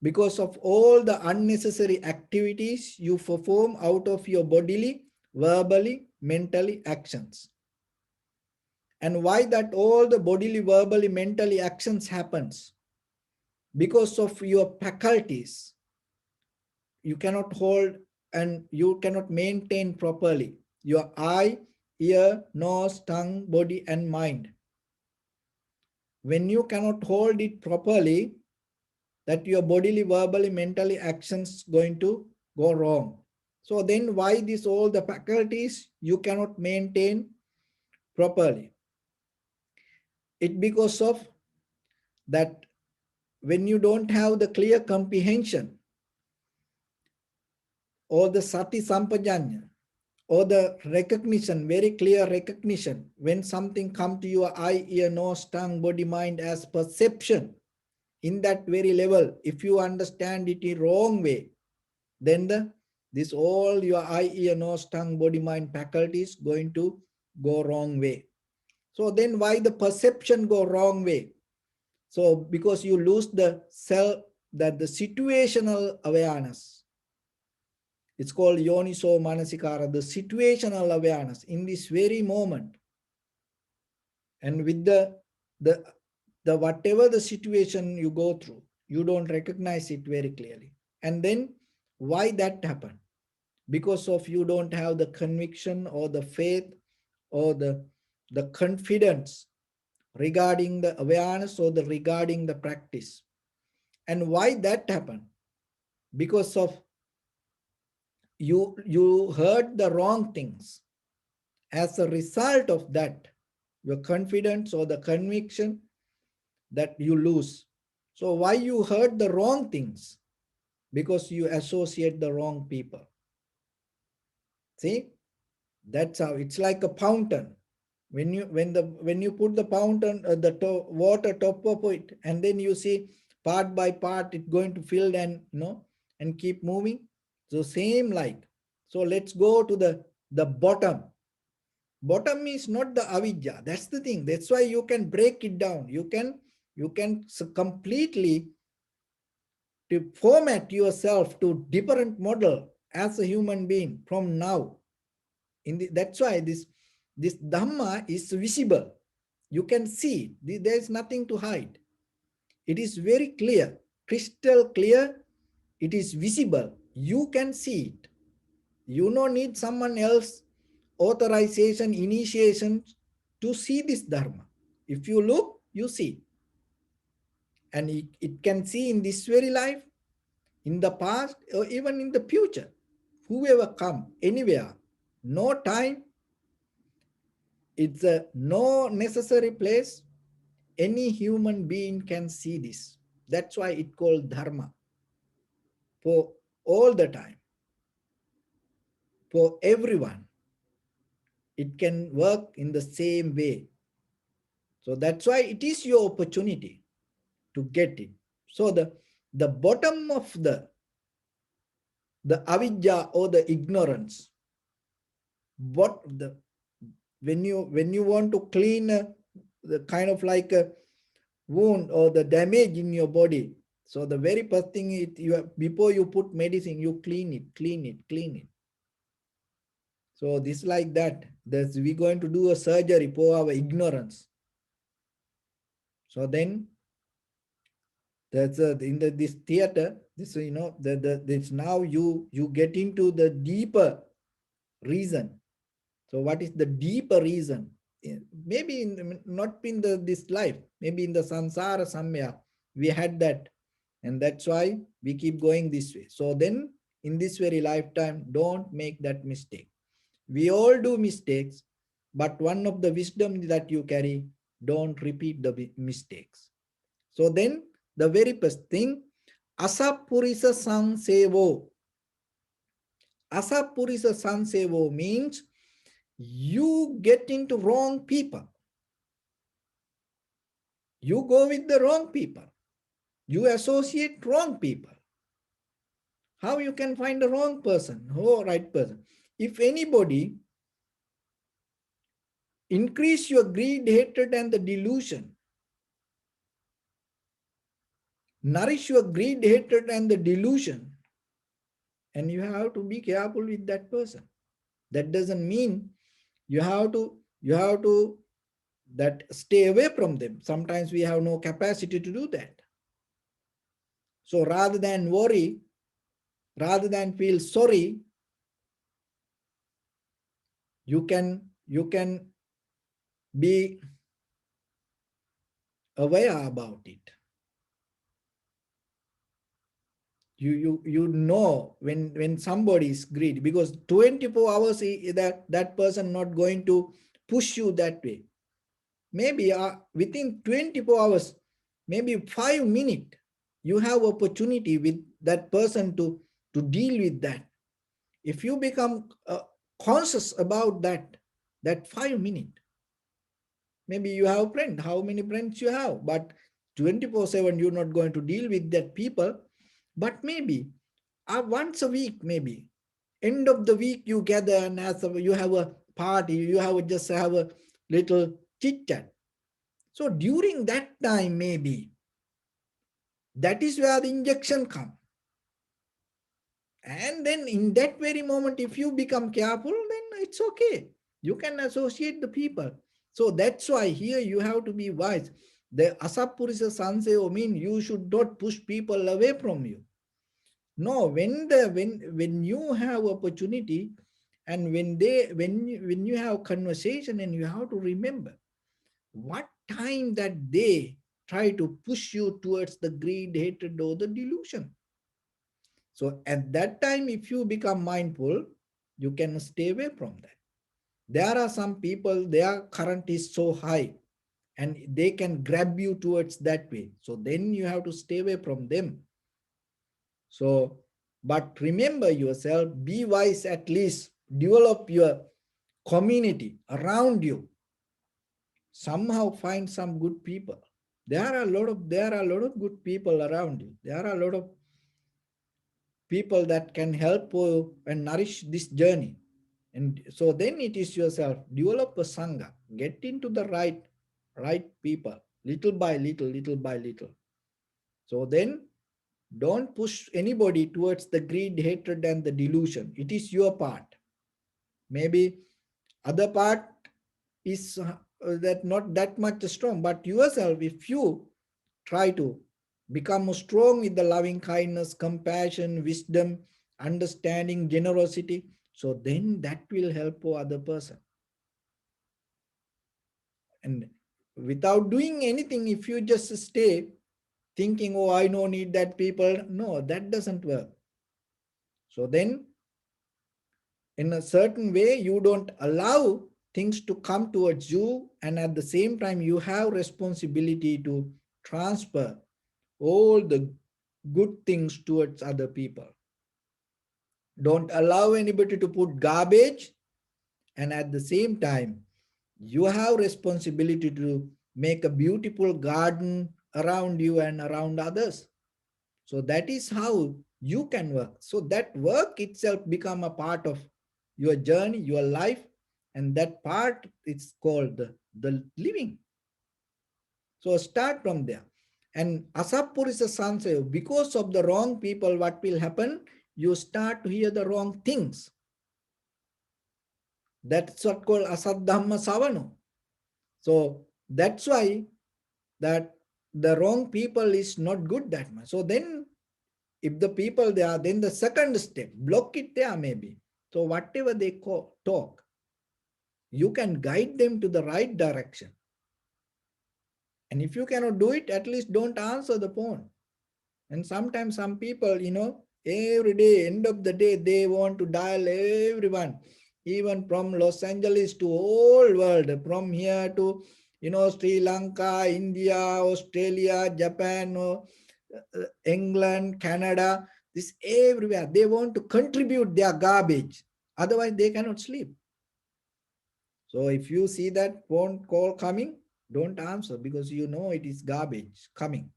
Because of all the unnecessary activities you perform out of your bodily, verbally, mentally actions. And why that all the bodily, verbally, mentally actions happens? Because of your faculties. You cannot hold and you cannot maintain properly your eye, ear, nose, tongue, body, and mind. When you cannot hold it properly, that your bodily, verbally, mentally actions going to go wrong. So then why this all the faculties you cannot maintain properly? It because of that when you don't have the clear comprehension or the sati sampajanya or the recognition, very clear recognition, when something come to your eye, ear, nose, tongue, body, mind as perception, in that very level, if you understand it in wrong way, then this all your eye, ear, nose, tongue, body, mind faculties going to go wrong way. So then why the perception go wrong way? So because you lose the self, that the situational awareness. It's called yoniso manasikara, the situational awareness in this very moment. And with the whatever the situation you go through, you don't recognize it very clearly. And then why that happened? Because of you don't have the conviction or the faith or the confidence regarding the awareness or the regarding the practice. And why that happened? Because of you heard the wrong things. As a result of that, your confidence or the conviction that you lose. So why you heard the wrong things? Because you associate the wrong people. See, that's how it's like a fountain. When you put the fountain, water top of it, and then you see part by part it going to fill and and keep moving. So same like. So let's go to the bottom. Bottom is not the avidya. That's the thing. That's why you can break it down. You can completely to format yourself to different model as a human being from now. That's why this Dhamma is visible. You can see it. There is nothing to hide. It is very clear, crystal clear. It is visible. You can see it. You don't need someone else authorization, initiation to see this Dharma. If you look, you see. And it can see in this very life, in the past, or even in the future. whoever come, anywhere, no time, it's a no necessary place, any human being can see this. That's why it called dharma. For all the time, for everyone, it can work in the same way. So that's why it is your opportunity to get it. So the bottom of the avidya or the ignorance, what the when you want to clean the kind of like a wound or the damage in your body, so the very first thing is before you put medicine, you clean it, clean it, clean it. So this like that. We're going to do a surgery for our ignorance. So then that's in this theater. This this now you get into the deeper reason. So what is the deeper reason? Maybe not in this life. Maybe in the samsara samya we had that, and that's why we keep going this way. So then in this very lifetime, don't make that mistake. We all do mistakes, but one of the wisdom that you carry, don't repeat the mistakes. So then the very first thing, asapurisa sansevo. Asapurisa sansevo means you get into wrong people. You go with the wrong people. You associate wrong people. How you can find the wrong person or right person? If anybody increase your greed, hatred, and the delusion, nourish your greed, hatred, and the delusion, and you have to be careful with that person. That doesn't mean you have to that stay away from them. Sometimes we have no capacity to do that. So rather than worry, rather than feel sorry, you can be aware about it. You know when somebody is greedy, because 24 hours that person not going to push you that way. Maybe within 24 hours, maybe 5 minutes, you have opportunity with that person to deal with that. If you become conscious about that 5 minutes, maybe you have a friend, how many friends you have, but 24/7 you're not going to deal with that people. But maybe once a week, maybe end of the week you gather and you have a party, you just have a little chit chat. So during that time, maybe that is where the injection comes. And then in that very moment, if you become careful, then it's okay. You can associate the people. So that's why here you have to be wise. The asapurisa sanseo mean you should not push people away from you. No, when you have opportunity, and when you have conversation, and you have to remember what time that they try to push you towards the greed, hatred, or the delusion. So at that time, if you become mindful, you can stay away from that. There are some people, their current is so high and they can grab you towards that way. So then you have to stay away from them. So, but remember yourself, be wise, at least develop your community around you. Somehow find some good people. There are a lot of good people around you. There are a lot of people that can help you and nourish this journey. And so then it is yourself, develop a sangha, get into the right people, little by little, little by little. So then don't push anybody towards the greed, hatred, and the delusion. It is your part. Maybe other part is that not that much strong, but yourself, if you try to become strong with the loving kindness, compassion, wisdom, understanding, generosity, so then that will help for other person. And without doing anything, if you just stay thinking, oh, I don't need that people, no, that doesn't work. So then In a certain way, you don't allow things to come towards you, and at the same time you have responsibility to transfer all the good things towards other people. Don't allow anybody to put garbage, and at the same time you have responsibility to make a beautiful garden around you and around others. So that is how you can work. So that work itself become a part of your journey, your life, and that part is called the living. So start from there. And Asapurisa San say, because of the wrong people, what will happen? You start to hear the wrong things. That's what called Asad Dhamma Savano. So that's why that the wrong people is not good that much. So then if the people there, then the second step, block it there maybe. So whatever they talk, you can guide them to the right direction. And if you cannot do it, at least don't answer the phone. And sometimes some people, every day, end of the day, they want to dial everyone, even from Los Angeles to whole world, from here to, Sri Lanka, India, Australia, Japan, England, Canada, this everywhere. They want to contribute their garbage. Otherwise, they cannot sleep. So if you see that phone call coming, don't answer because you know it is garbage coming.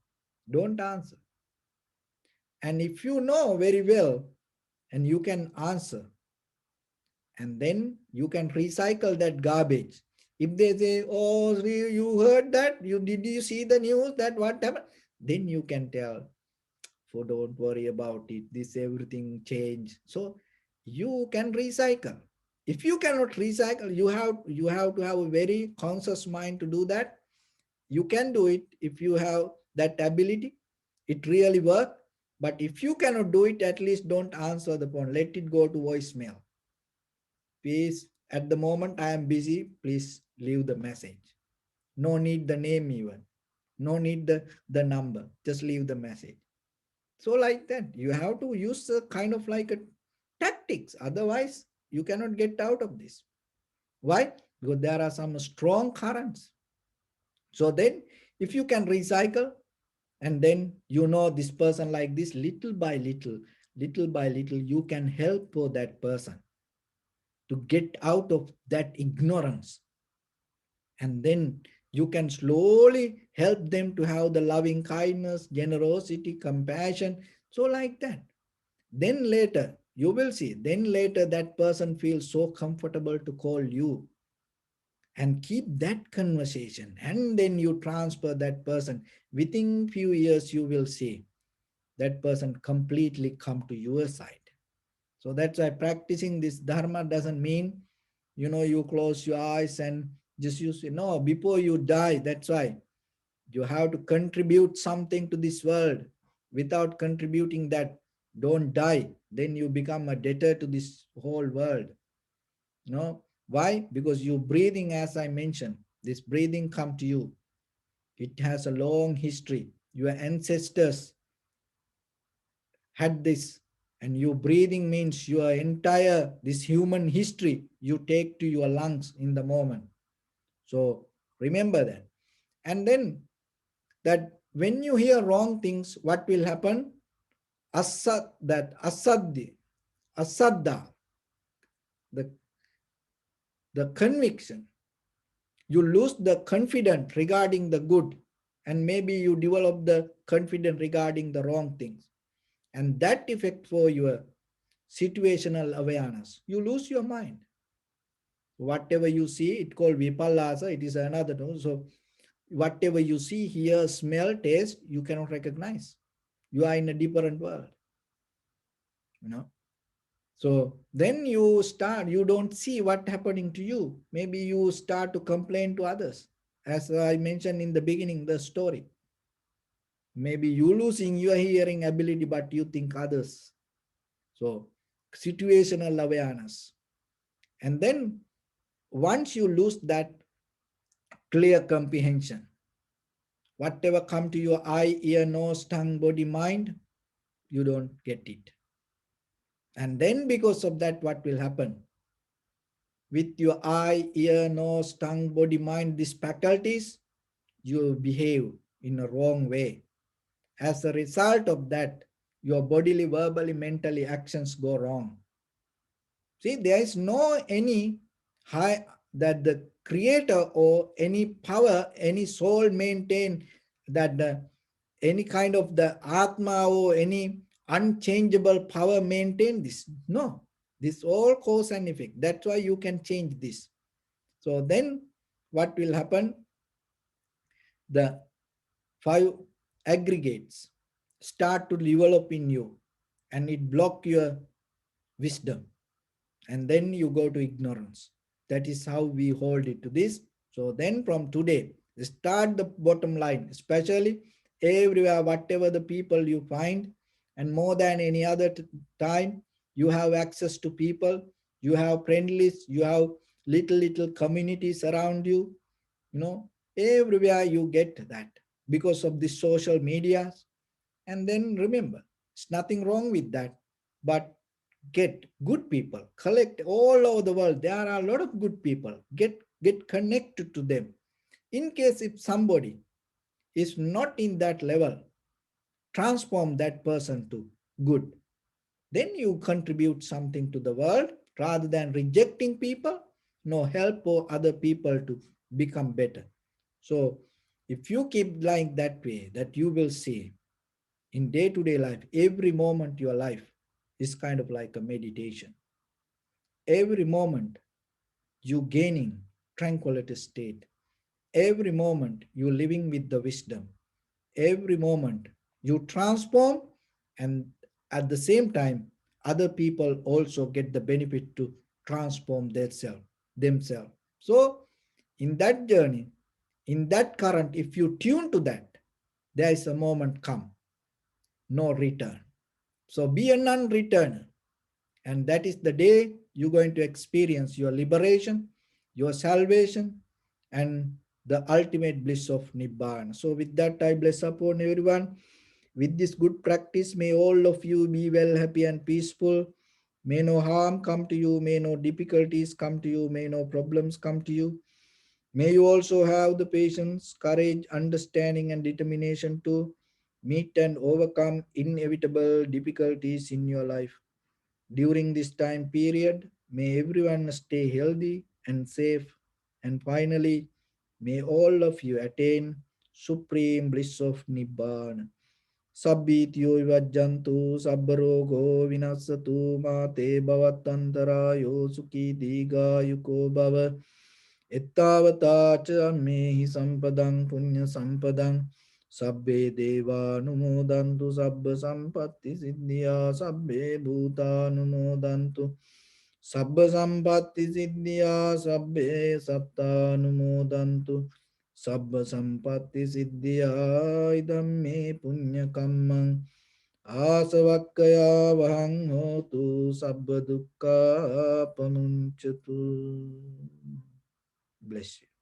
Don't answer. And if you know very well and you can answer, and then you can recycle that garbage. If they say, oh, you heard that? Did you see the news that what happened? Then you can tell, so don't worry about it. This everything change. So you can recycle. If you cannot recycle, you have to have a very conscious mind to do that. You can do it if you have that ability. It really work. But if you cannot do it, at least don't answer the phone. Let it go to voicemail. Please, at the moment I am busy. Please leave the message. No need the name even. No need the number. Just leave the message. So like that, you have to use a kind of like a tactics. Otherwise, you cannot get out of this. Why? Because there are some strong currents. So then, if you can recycle, and then you know this person like this, little by little, you can help for that person to get out of that ignorance. And then you can slowly help them to have the loving kindness, generosity, compassion. So like that. Then later, you will see, then later that person feels so comfortable to call you and keep that conversation. And then you transfer that person. Within few years, you will see that person completely come to your side. So that's why practicing this dharma doesn't mean, you close your eyes and just use it. No, before you die, that's why you have to contribute something to this world. Without contributing that, don't die. Then you become a debtor to this whole world. No, why? Because you breathing, as I mentioned, this breathing come to you. It has a long history. Your ancestors had this, and you breathing means your entire this human history you take to your lungs in the moment. So remember that. And then that when you hear wrong things, what will happen? Asadda, the, the conviction. You lose the confidence regarding the good, and maybe you develop the confidence regarding the wrong things. And that effect for your situational awareness. You lose your mind. Whatever you see, it called vipallasa, it is another term. So whatever you see, hear, smell, taste, you cannot recognize. You are in a different world. So then you don't see what happening to you. Maybe you start to complain to others. As I mentioned in the beginning, the story. Maybe you losing your hearing ability, but you think others. So situational awareness. And then once you lose that clear comprehension, whatever come to your eye, ear, nose, tongue, body, mind, you don't get it. And then because of that, what will happen? With your eye, ear, nose, tongue, body, mind, these faculties, you behave in a wrong way. As a result of that, your bodily, verbally, mentally actions go wrong. See, there is no any high that the creator or any power, any soul maintain that any kind of the Atma or any unchangeable power maintain this. No, this all cause and effect. That's why you can change this. So then what will happen? The five aggregates start to develop in you and it block your wisdom, and then you go to ignorance. That is how we hold it to this. So then from today, start the bottom line, especially everywhere, whatever the people you find, and more than any other time, you have access to people, you have friendlies, you have little communities around you, everywhere you get that because of the social medias. And then remember, it's nothing wrong with that, but get good people, collect all over the world, there are a lot of good people, get connected to them. In case if somebody is not in that level, transform that person to good, then you contribute something to the world rather than rejecting people. No, help for other people to become better. So if you keep like that way, that you will see in day-to-day life, every moment your life is kind of like a meditation. Every moment you gaining tranquility state. Every moment you living with the wisdom. Every moment you transform, and at the same time, other people also get the benefit to transform themselves. So in that journey, in that current, if you tune to that, there is a moment come, no return. So be a non-returner. And that is the day you're going to experience your liberation, your salvation, and the ultimate bliss of Nibbana. So with that, I bless upon everyone. With this good practice, may all of you be well, happy, and peaceful. May no harm come to you. May no difficulties come to you. May no problems come to you. May you also have the patience, courage, understanding, and determination to meet and overcome inevitable difficulties in your life. During this time period, may everyone stay healthy and safe. And finally, may all of you attain supreme bliss of Nibbana. Sabbityo vajjantu sabbarogo vinasatu mate bhavatantarayo sukhi digayuko bhava. Ettavata cha mehi sampadang punya sampadang. Sabbe deva numodantu sabba sampatti siddhya sabbe bhuta numodantu sabba sampatti siddhya sabbe satta numodantu sabba sampatti siddhya idam me punya kammang asavakkaya vahang hotu sabba dukkha pamunchatu. Bless you.